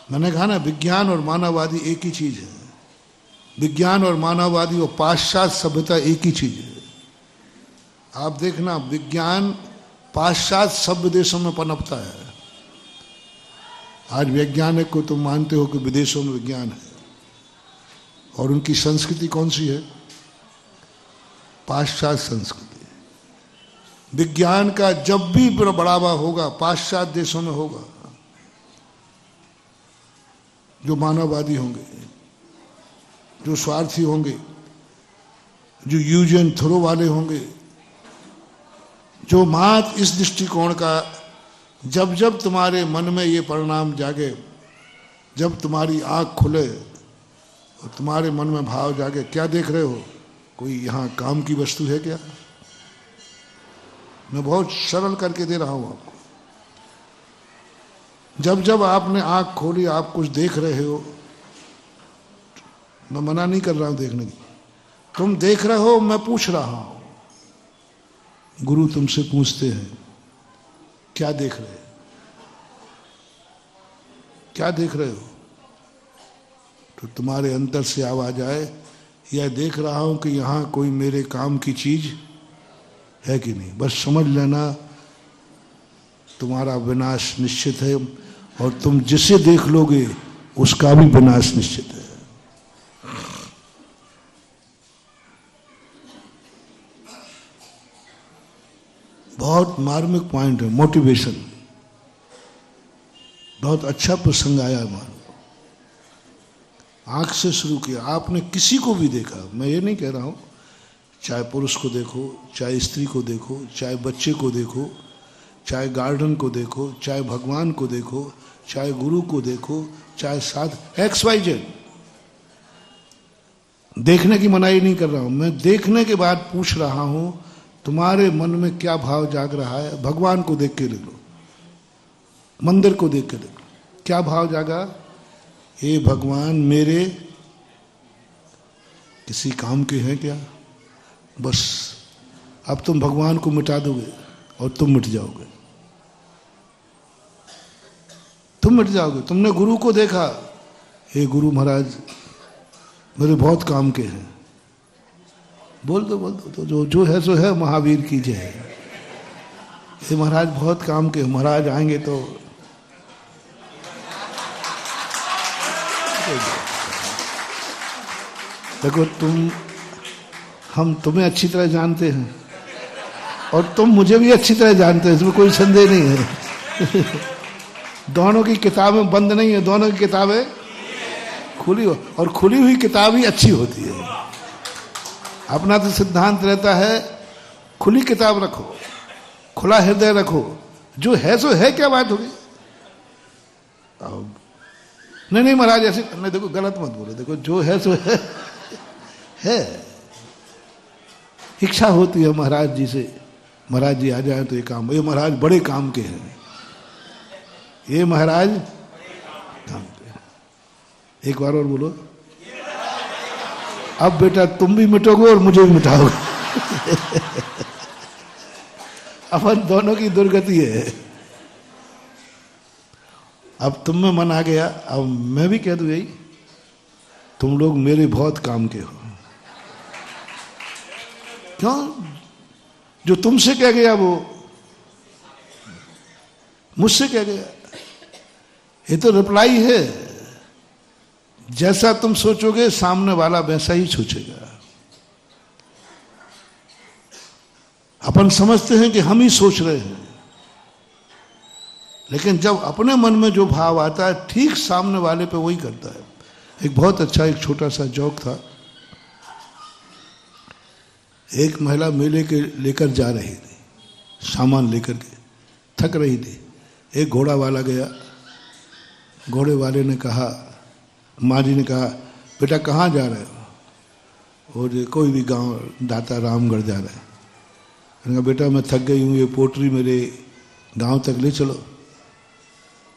मैंने कहा ना, विज्ञान और मानववादी एक ही चीज है। विज्ञान और मानववादी और पाश्चात्य सभ्यता एक ही चीज है। आप देखना, विज्ञान पाश्चात्य सभ्य देशों में पनपता है। आज वैज्ञानिक को तुम मानते हो कि विदेशों में विज्ञान है, और उनकी संस्कृति कौन सी है? पाश्चात्य संस्कृति। विज्ञान का जब भी बढ़ावा होगा पाश्चात्य देशों में होगा। जो मानववादी होंगे, जो स्वार्थी होंगे, जो यूज एंड थ्रो वाले होंगे, जो मात्र इस दृष्टिकोण का, जब जब तुम्हारे मन में ये परिणाम जागे, जब तुम्हारी आंख खुले और तुम्हारे मन में भाव जागे, क्या देख रहे हो? कोई यहाँ काम की वस्तु है क्या? मैं बहुत सरल करके दे रहा हूं आपको। जब जब आपने आंख खोली, आप कुछ देख रहे हो, मैं मना नहीं कर रहा हूं देखने की, तुम देख रहे हो, मैं पूछ रहा हूं। गुरु तुमसे पूछते हैं, क्या देख रहे हो? क्या देख रहे हो? तो तुम्हारे अंदर से आवाज आए, यह देख रहा हूं कि यहां कोई मेरे काम की चीज है कि नहीं। बस समझ लेना, तुम्हारा विनाश निश्चित है, और तुम जिसे देख लोगे उसका भी विनाश निश्चित है। बहुत मार्मिक पॉइंट है, मोटिवेशन। बहुत अच्छा प्रसंग आया हमारा। आंख से शुरू किया, आपने किसी को भी देखा, मैं ये नहीं कह रहा हूं, चाहे पुरुष को देखो, चाहे स्त्री को देखो, चाहे बच्चे को देखो, चाहे गार्डन को देखो, चाहे भगवान को देखो, चाहे गुरु को देखो, चाहे साथ XYZ। देखने की मनाही नहीं कर रहा हूं, मैं देखने के बाद पूछ रहा हूं तुम्हारे मन में क्या भाव जाग रहा है। भगवान को देख के ले लो, मंदिर को देख के ले लो, क्या भाव जागा? ये भगवान मेरे किसी काम के हैं क्या? बस अब तुम भगवान को मिटा दोगे और तुम मिट जाओगे, तुम मिट जाओगे। तुमने गुरु को देखा, हे गुरु महाराज मेरे बहुत काम के हैं, बोल दो तो जो है सो है, महावीर की जय। हे महाराज बहुत काम के, महाराज आएंगे तो देखो, हम तुम्हें अच्छी तरह जानते हैं और तुम मुझे भी अच्छी तरह जानते हैं, इसमें कोई संदेह नहीं है। दोनों की किताबें बंद नहीं है, दोनों की किताबें खुली हो, और खुली हुई किताब ही अच्छी होती है। अपना तो सिद्धांत रहता है, खुली किताब रखो, खुला हृदय रखो, जो है सो है। क्या बात होगी? नहीं महाराज ऐसे नहीं, देखो गलत मत बोलो, देखो जो है सो है। इच्छा होती है महाराज जी से, महाराज जी आ जाए तो ये काम, ये महाराज बड़े काम के हैं, ये महाराज काम के हैं। एक बार और बोलो, अब बेटा तुम भी मिटोगे और मुझे भी मिटाओगे। अपन दोनों की दुर्गति है। अब तुम में मन आ गया, अब मैं भी कह दूं यही, तुम लोग मेरे बहुत काम के हो। क्यों? जो तुमसे कह गया वो मुझसे कह गया। ये तो रिप्लाई है, जैसा तुम सोचोगे सामने वाला वैसा ही सोचेगा। अपन समझते हैं कि हम ही सोच रहे हैं, लेकिन जब अपने मन में जो भाव आता है, ठीक सामने वाले पे वही करता है। एक बहुत अच्छा, एक छोटा सा जोक था। एक महिला मेले के लेकर जा रही थी, सामान लेकर के, थक रही थी। एक घोड़ा वाला गया, घोड़े वाले ने कहा, माँ जी ने कहा, बेटा कहाँ जा रहे हो? और कोई भी गांव, दाता रामगढ़ जा रहे हैं। मैंने कहा बेटा मैं थक गई हूँ, ये पोटरी मेरे गांव तक ले चलो।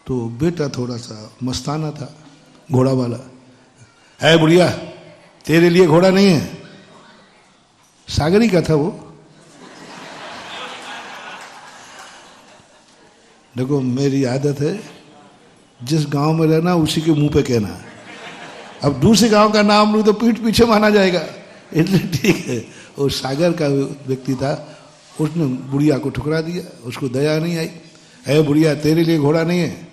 तो बेटा थोड़ा सा मस्ताना था, घोड़ा वाला, है बुढ़िया तेरे लिए घोड़ा नहीं है। सागरी का था वो। देखो मेरी आदत है जिस गांव में रहना उसी के मुंह पे कहना। अब दूसरे गांव का नाम लूं तो पीठ पीछे माना जाएगा, इसलिए ठीक है। और सागर का व्यक्ति था, उसने बुढ़िया को ठुकरा दिया, उसको दया नहीं आई। है बुढ़िया तेरे लिए घोड़ा नहीं है,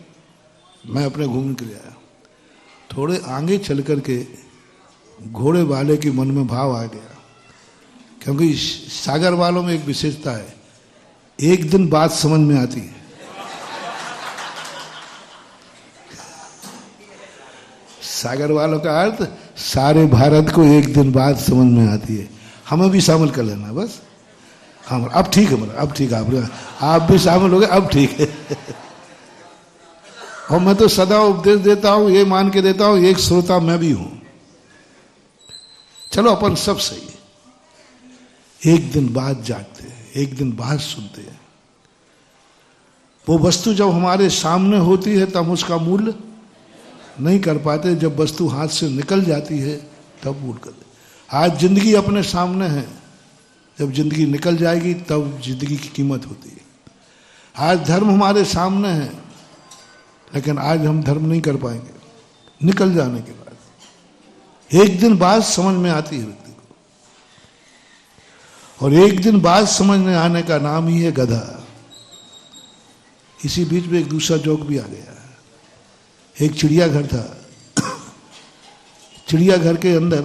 मैं अपने घूमने के लिए आया। थोड़े आगे चल करके घोड़े वाले के मन में भाव आ गया, क्योंकि सागर वालों में एक विशेषता है, एक दिन बात समझ में आती है। सागर वालों का अर्थ सारे भारत को एक दिन बात समझ में आती है। हमें भी शामिल कर लेना बस। हम अब ठीक है, अब ठीक है, आप भी शामिल हो गए, अब ठीक है। और मैं तो सदा उपदेश देता हूं, ये मान के देता हूं, एक श्रोता मैं भी हूं। चलो अपन सब सही है, एक दिन बाद जागते हैं, एक दिन बाद सुनते हैं। वो वस्तु जब हमारे सामने होती है तब उसका मूल्य नहीं कर पाते, जब वस्तु हाथ से निकल जाती है तब मूल्य करते। आज जिंदगी अपने सामने है, जब जिंदगी निकल जाएगी तब जिंदगी की कीमत होती है। आज धर्म हमारे सामने है, लेकिन आज हम धर्म नहीं कर पाएंगे, निकल जाने के बाद। एक दिन बाद समझ में आती है व्यक्ति को, और एक दिन बाद समझ में आने का नाम ही है गधा। इसी बीच में एक दूसरा जोक भी आ गया। एक चिड़ियाघर था, चिड़ियाघर के अंदर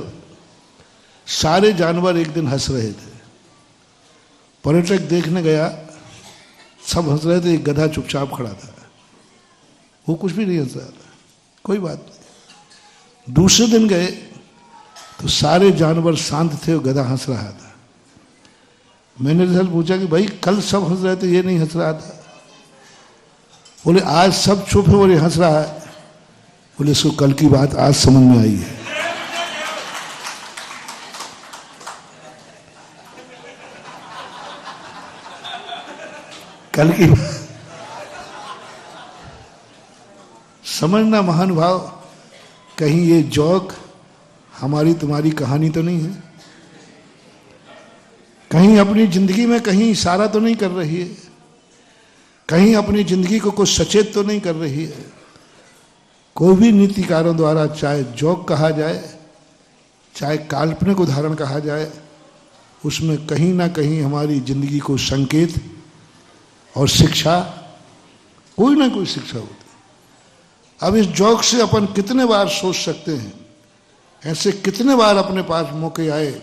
सारे जानवर एक दिन हंस रहे थे। पर्यटक देखने गया, सब हंस रहे थे, एक गधा चुपचाप खड़ा था, वो कुछ भी नहीं हंस रहा था, कोई बात नहीं। दूसरे दिन गए तो सारे जानवर शांत थे और गधा हंस रहा था। मैंने रिजल्ट पूछा कि भाई कल सब हंस रहे थे, ये नहीं हंस रहा था। बोले आज सब चुप है और ये हंस रहा है। बोले इसको कल की बात आज समझ में आई है। कल की समझना महानुभाव, कहीं ये जोक हमारी तुम्हारी कहानी तो नहीं है, कहीं अपनी जिंदगी में कहीं इशारा तो नहीं कर रही है, कहीं अपनी जिंदगी को कुछ सचेत तो नहीं कर रही है। कोई भी नीतिकारों द्वारा चाहे जोक कहा जाए, चाहे काल्पनिक उदाहरण कहा जाए, उसमें कहीं ना कहीं हमारी जिंदगी को संकेत और शिक्षा, कोई ना कोई शिक्षा होती है। अब इस जोक से अपन कितने बार सोच सकते हैं, ऐसे कितने बार अपने पास मौके आए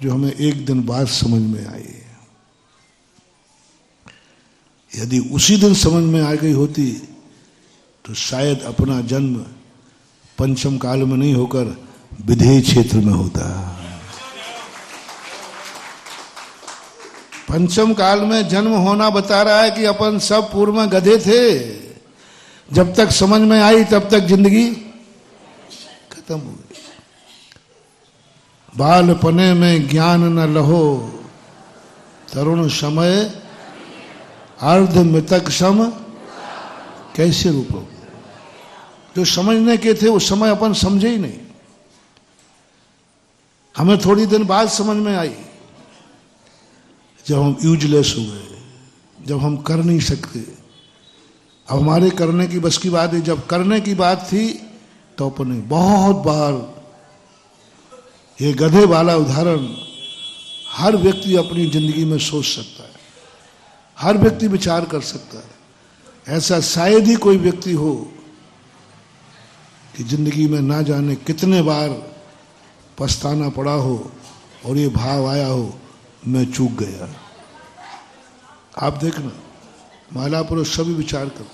जो हमें एक दिन बाद समझ में आए। यदि उसी दिन समझ में आ गई होती तो शायद अपना जन्म पंचम काल में नहीं होकर विधेय क्षेत्र में होता। पंचम काल में जन्म होना बता रहा है कि अपन सब पूर्व में गधे थे, जब तक समझ में आई तब तक जिंदगी खत्म हो गई। बालपने में ज्ञान न लहो, तरुण समय अर्ध मृतक सम कैसे रूप हो। जो समझने के थे उस समय अपन समझे ही नहीं, हमें थोड़ी दिन बाद समझ में आई, जब हम यूजलेस हुए, जब हम कर नहीं सकते। अब हमारे करने की बस की बात है, जब करने की बात थी तो अपने बहुत बार ये गधे वाला उदाहरण हर व्यक्ति अपनी जिंदगी में सोच सकता है, हर व्यक्ति विचार कर सकता है। ऐसा शायद ही कोई व्यक्ति हो कि जिंदगी में ना जाने कितने बार पछताना पड़ा हो और ये भाव आया हो मैं चूक गया। आप देखना, महिला पुरुष सभी विचार करो,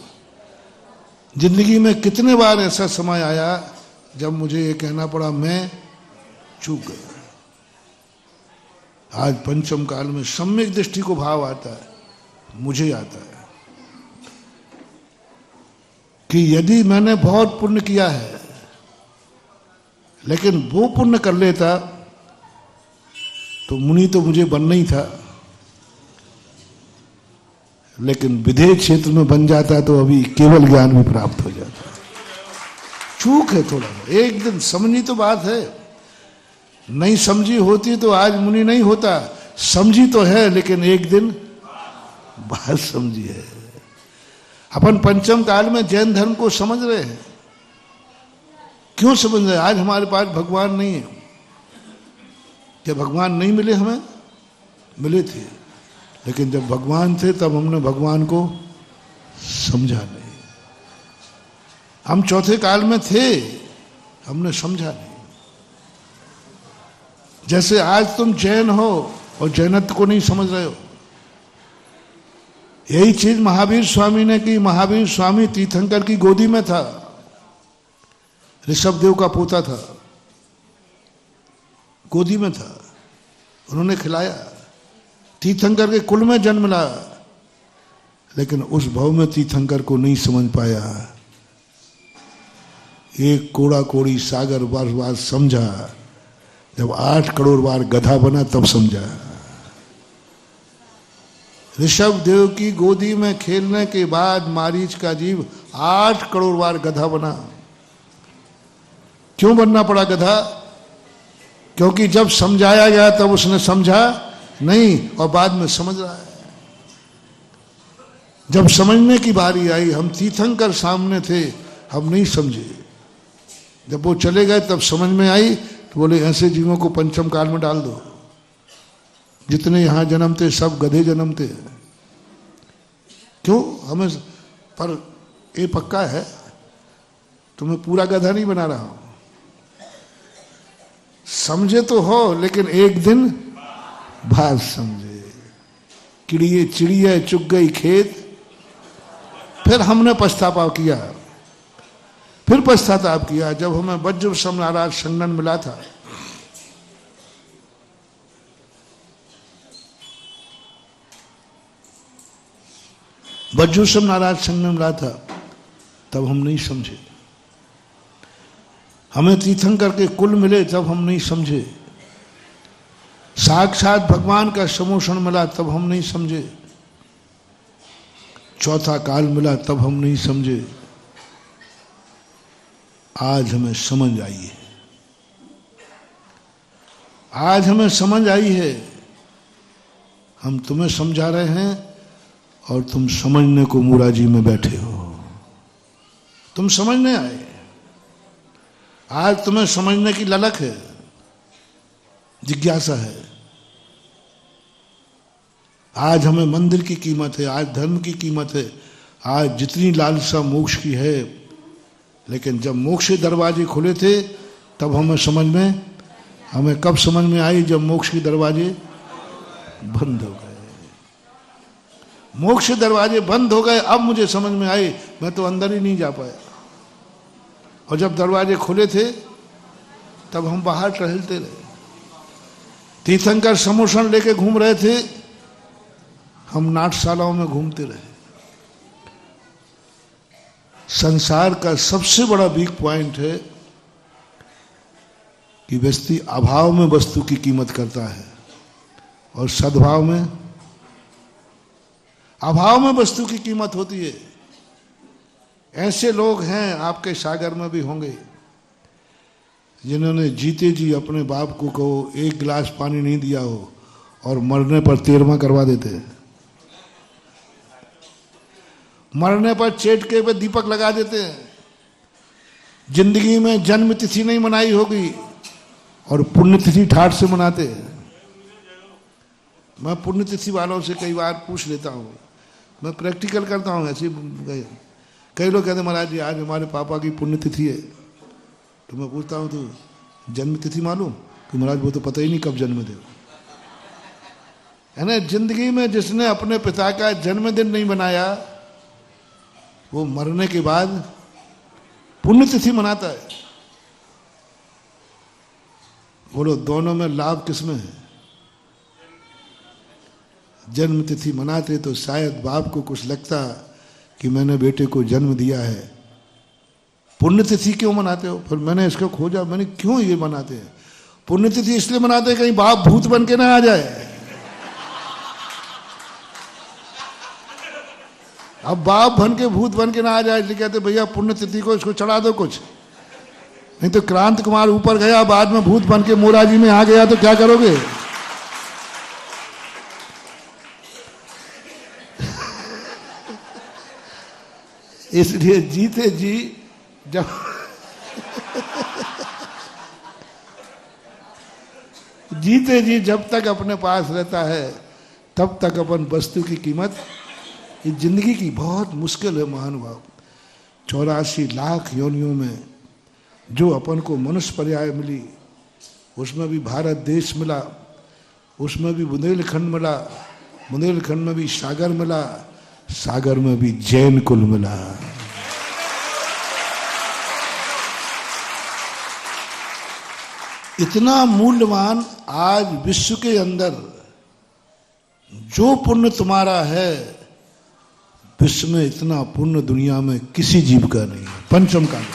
जिंदगी में कितने बार ऐसा समय आया जब मुझे ये कहना पड़ा मैं चूक गया। आज पंचम काल में सम्यक दृष्टि को भाव आता है, मुझे आता है कि यदि मैंने बहुत पुण्य किया है, लेकिन वो पुण्य कर लेता तो मुनि तो मुझे बनना ही था, लेकिन विधेय क्षेत्र में बन जाता तो अभी केवल ज्ञान भी प्राप्त हो जाता। चूक है थोड़ा, एक दिन समझी तो बात है, नहीं समझी होती तो आज मुनि नहीं होता। समझी तो है लेकिन एक दिन बात समझी है। अपन पंचम काल में जैन धर्म को समझ रहे हैं। क्यों समझ रहे? आज हमारे पास भगवान नहीं है। क्या भगवान नहीं मिले? हमें मिले थे, लेकिन जब भगवान थे तब हमने भगवान को समझा नहीं। हम चौथे काल में थे, हमने समझा नहीं। जैसे आज तुम जैन हो और जैनत्व को नहीं समझ रहे हो, यही चीज महावीर स्वामी ने की। महावीर स्वामी तीर्थंकर की गोदी में था, ऋषभदेव का पोता था, गोदी में था, उन्होंने खिलाया। तीर्थंकर के कुल में जन्म ला, लेकिन उस भाव में तीर्थंकर को नहीं समझ पाया। एक कोड़ा कोड़ी सागर बार समझा, जब 8 करोड़ बार गधा बना तब समझा। ऋषभदेव की गोदी में खेलने के बाद मारीच का जीव 8 करोड़ बार गधा बना। क्यों बनना पड़ा गधा? क्योंकि जब समझाया गया तब उसने समझा नहीं, और बाद में समझ रहा है। जब समझने की बारी आई, हम तीर्थंकर सामने थे, हम नहीं समझे। जब वो चले गए तब समझ में आई, तो बोले ऐसे जीवों को पंचम काल में डाल दो। जितने यहां जन्मते सब गधे जन्मते। क्यों? हमें पर ये पक्का है, तुम्हें पूरा गधा नहीं बना रहा हूं। समझे तो हो, लेकिन एक दिन बाद समझे। चिड़िए चिड़िया चुग गई खेत, फिर हमने पछतावा किया। फिर पश्चाताप किया जब हमें वज्र सम्राट संगन मिला था। वज्र सम्राट संगन मिला था, तब हम नहीं समझे। हमें तीर्थंकर के कुल मिले, तब हम नहीं समझे। साक्षात भगवान का समोषण मिला, तब हम नहीं समझे। चौथा काल मिला, तब हम नहीं समझे। आज हमें समझ आई है। आज हमें समझ आई है। हम तुम्हें समझा रहे हैं और तुम समझने को मुराजी में बैठे हो। तुम समझने आए। आज तुम्हें समझने की ललक है, जिज्ञासा है। आज हमें मंदिर की कीमत है, आज धर्म की कीमत है, आज जितनी लालसा मोक्ष की है। लेकिन जब मोक्ष के दरवाजे खुले थे तब हमें कब समझ में आई? जब मोक्ष के दरवाजे बंद हो गए। मोक्ष के दरवाजे बंद हो गए, अब मुझे समझ में आई। मैं तो अंदर ही नहीं जा पाया। और जब दरवाजे खुले थे तब हम बाहर टहलते रहे। तीर्थंकर समोषण लेके घूम रहे थे, हम नाट्यशालाओं में घूमते रहे। संसार का सबसे बड़ा वीक पॉइंट है कि व्यक्ति अभाव में वस्तु की कीमत करता है और सद्भाव में अभाव में वस्तु की कीमत होती है। ऐसे लोग हैं, आपके सागर में भी होंगे, जिन्होंने जीते जी अपने बाप को कहो 1 गिलास पानी नहीं दिया हो और मरने पर 13वां करवा देते हैं। मरने पर चेटके पे दीपक लगा देते हैं। जिंदगी में जन्म तिथि नहीं मनाई होगी और पुण्यतिथि ठाठ से मनाते हैं। मैं पुण्यतिथि वालों से कई बार पूछ लेता हूँ, मैं प्रैक्टिकल करता हूँ ऐसे। कई लोग कहते हैं महाराज जी आज हमारे पापा की पुण्यतिथि है। तो मैं पूछता हूँ तो जन्म तिथि मालूम? कि महाराज वो तो पता ही नहीं कब जन्म दे। है ना, जिंदगी में जिसने अपने पिता का जन्मदिन नहीं बनाया वो मरने के बाद पुण्यतिथि मनाता है। बोलो दोनों में लाभ किसमें है? जन्म तिथि मनाते तो शायद बाप को कुछ लगता कि मैंने बेटे को जन्म दिया है, पुण्यतिथि क्यों मनाते हो? फिर मैंने इसको खोजा, मैंने क्यों ये मनाते हैं? पुण्यतिथि इसलिए मनाते हैं कहीं बाप भूत बन के ना आ जाए। अब बाप बन के भूत बन के ना आ जाए, इसलिए कहते भैया पुण्यतिथि को इसको चढ़ा दो कुछ, नहीं तो क्रांत कुमार ऊपर गया, बाद में भूत बन के मोराजी में आ गया तो क्या करोगे? इसलिए जीते जी जब जीते जी जब तक अपने पास रहता है तब तक अपन वस्तु की कीमत, ये जिंदगी की बहुत मुश्किल है महानुभाव। 84 लाख योनियों में जो अपन को मनुष्य पर्याय मिली, उसमें भी भारत देश मिला, उसमें भी बुंदेलखंड मिला, बुंदेलखंड में भी सागर मिला, सागर में भी जैन कुल मिला। इतना मूल्यवान आज विश्व के अंदर जो पुण्य तुम्हारा है, विश्व में इतना पुण्य दुनिया में किसी जीव का नहीं है, पंचम का नहीं।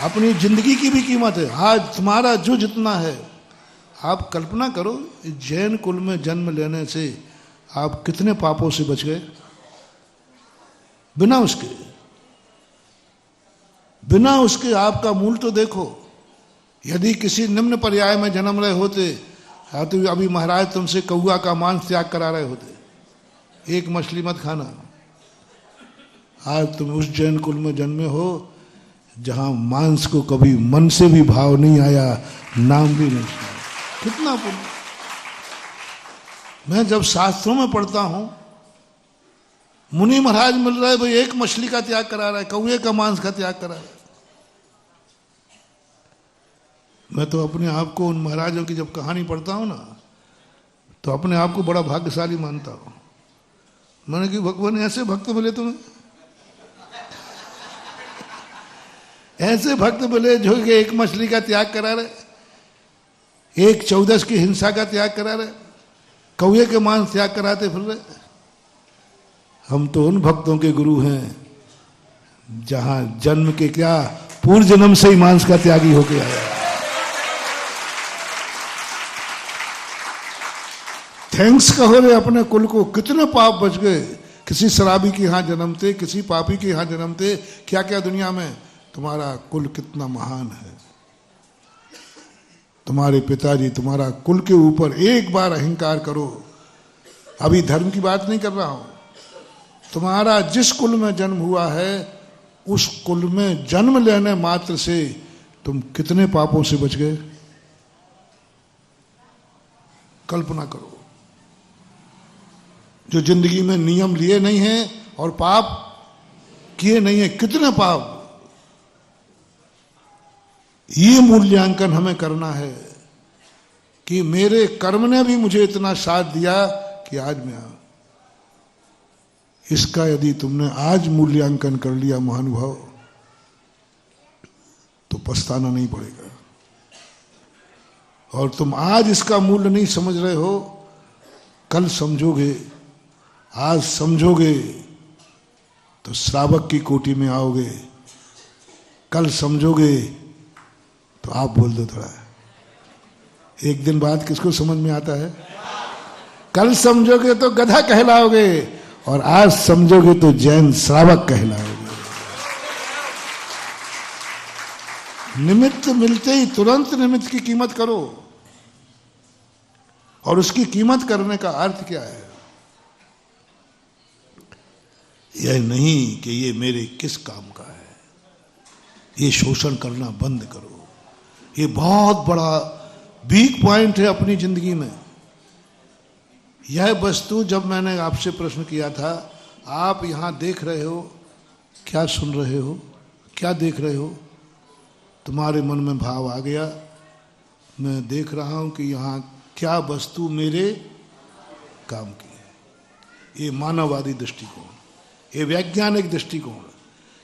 अपनी जिंदगी की भी कीमत है। आज तुम्हारा जो जितना है, आप कल्पना करो जैन कुल में जन्म लेने से आप कितने पापों से बच गए, बिना उसके आपका मूल तो देखो। यदि किसी निम्न पर्याय में जन्म रहे होते, या तो अभी महाराज तुमसे कौआ का मांस त्याग करा रहे होते, एक मछली मत खाना। आज तुम उस जैन कुल में जन्मे हो जहां मांस को कभी मन से भी भाव नहीं आया, नाम भी नहीं सुना। कितना पुण्य! मैं जब शास्त्रों में पढ़ता हूं, मुनि महाराज मिल रहा है, भाई एक मछली का त्याग करा रहा है, कौए का मांस का त्याग करा रहा है। मैं तो अपने आप को उन महाराजों की जब कहानी पढ़ता हूं ना, तो अपने आप को बड़ा भाग्यशाली मानता हूं। मैंने कि भगवान ऐसे भक्त मिले तुम्हें, ऐसे भक्त मिले जो कि एक मछली का त्याग करा रहे, एक 14 की हिंसा का त्याग करा रहे, कौए के मांस त्याग कराते फिर रहे। हम तो उन भक्तों के गुरु हैं जहां जन्म के क्या पूर्व जन्म से ही मांस का त्यागी होके आया। थैंक्स कहो रे अपने कुल को, कितने पाप बच गए। किसी शराबी के यहां जन्मते, किसी पापी के यहां जन्मते, क्या क्या दुनिया में। तुम्हारा कुल कितना महान है। तुम्हारे पिताजी तुम्हारा कुल के ऊपर एक बार अहंकार करो। अभी धर्म की बात नहीं कर रहा हूं, तुम्हारा जिस कुल में जन्म हुआ है, उस कुल में जन्म लेने मात्र से तुम कितने पापों से बच गए, कल्पना करो। जो जिंदगी में नियम लिए नहीं हैं और पाप किए नहीं है, कितने पाप। ये मूल्यांकन हमें करना है कि मेरे कर्म ने भी मुझे इतना साथ दिया कि आज मैं आऊं। इसका यदि तुमने आज मूल्यांकन कर लिया महानुभाव, तो पछताना नहीं पड़ेगा। और तुम आज इसका मूल्य नहीं समझ रहे हो, कल समझोगे। आज समझोगे तो श्रावक की कोटि में आओगे, कल समझोगे तो आप बोल दो थोड़ा, एक दिन बाद किसको समझ में आता है? कल समझोगे तो गधा कहलाओगे, और आज समझोगे तो जैन श्रावक कहलाओगे। निमित्त मिलते ही तुरंत निमित्त की कीमत करो। और उसकी कीमत करने का अर्थ क्या है? यह नहीं कि ये मेरे किस काम का है। ये शोषण करना बंद करो। ये बहुत बड़ा वीक पॉइंट है अपनी जिंदगी में। यह वस्तु, जब मैंने आपसे प्रश्न किया था, आप यहां देख रहे हो, क्या सुन रहे हो, क्या देख रहे हो, तुम्हारे मन में भाव आ गया। मैं देख रहा हूं कि यहां क्या वस्तु मेरे काम की है। ये मानववादी दृष्टिकोण, ये वैज्ञानिक दृष्टिकोण,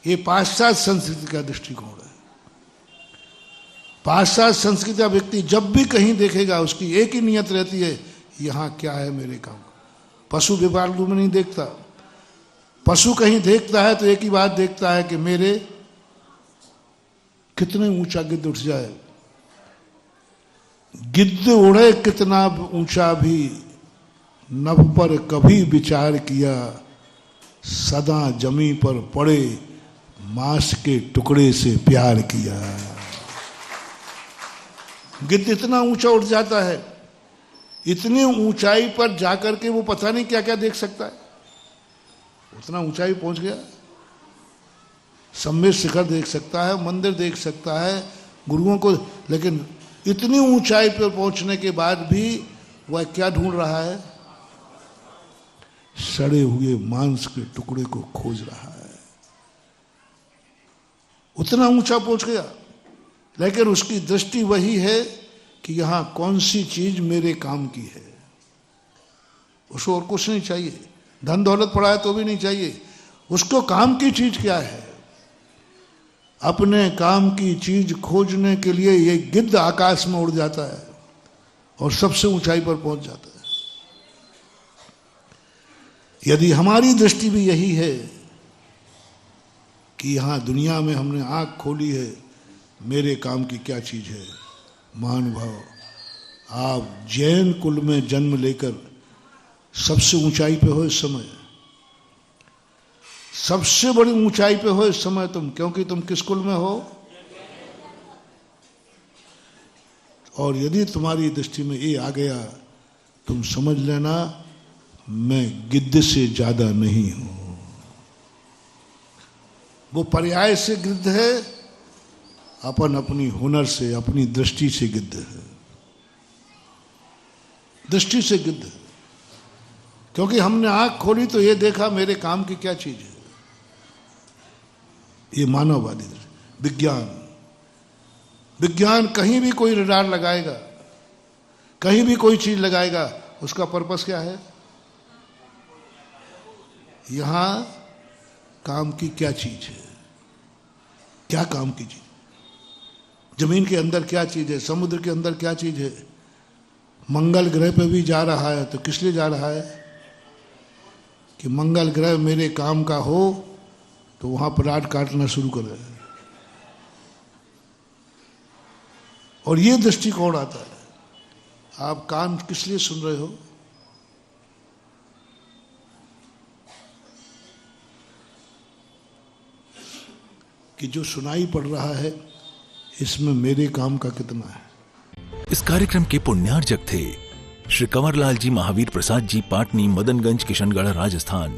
ये पाश्चात्य संस्कृति का दृष्टिकोण है। पाश्चात्य संस्कृति का व्यक्ति जब भी कहीं देखेगा, उसकी एक ही नियत रहती है, यहां क्या है मेरे काम का। पशु विभाग में नहीं देखता। पशु कहीं देखता है तो एक ही बात देखता है कि मेरे कितने ऊंचा गिद्ध उठ जाए। गिद्ध उड़े कितना ऊंचा भी, नभ पर कभी विचार किया, सदा जमी पर पड़े मांस के टुकड़े से प्यार किया। गिद्ध इतना ऊंचा उठ जाता है, इतनी ऊंचाई पर जाकर के वो पता नहीं क्या क्या देख सकता है। उतना ऊंचाई पहुंच गया, सम्मेद शिखर देख सकता है, मंदिर देख सकता है, गुरुओं को, लेकिन इतनी ऊंचाई पर पहुंचने के बाद भी वह क्या ढूंढ रहा है? सड़े हुए मांस के टुकड़े को खोज रहा है। उतना ऊंचा पहुंच गया, लेकिन उसकी दृष्टि वही है कि यहां कौन सी चीज मेरे काम की है। उसको और कुछ नहीं चाहिए, धन दौलत पड़ा है तो भी नहीं चाहिए, उसको काम की चीज क्या है। अपने काम की चीज खोजने के लिए ये गिद्ध आकाश में उड़ जाता है और सबसे ऊंचाई पर पहुंच जाता है। यदि हमारी दृष्टि भी यही है कि यहां दुनिया में हमने आंख खोली है, मेरे काम की क्या चीज है। महानुभाव, आप जैन कुल में जन्म लेकर सबसे ऊंचाई पे हो इस समय, सबसे बड़ी ऊंचाई पे हो इस समय तुम, क्योंकि तुम किस कुल में हो। और यदि तुम्हारी दृष्टि में ये आ गया, तुम समझ लेना मैं गिद्ध से ज्यादा नहीं हूं। वो पर्याय से गिद्ध है, अपन अपनी हुनर से, अपनी दृष्टि से गिद्ध है। दृष्टि से गिद्ध है, क्योंकि हमने आंख खोली तो ये देखा मेरे काम की क्या चीज है। ये मानववादी विज्ञान, विज्ञान कहीं भी कोई रडार लगाएगा, कहीं भी कोई चीज लगाएगा, उसका पर्पस क्या है? यहां काम की क्या चीज है, क्या काम की चीज, जमीन के अंदर क्या चीज है, समुद्र के अंदर क्या चीज है। मंगल ग्रह पे भी जा रहा है तो किस लिए जा रहा है? कि मंगल ग्रह मेरे काम का हो तो वहां प्लाट काटना शुरू कर रहे हैं। और ये दृष्टिकोण आता है। आप कान किस लिए सुन रहे हो? कि जो सुनाई पड़ रहा है इसमें मेरे काम का कितना है। इस कार्यक्रम के पुण्यार्जक थे श्री कंवरलाल जी महावीर प्रसाद जी, पाटनी, मदनगंज, किशनगढ़, राजस्थान।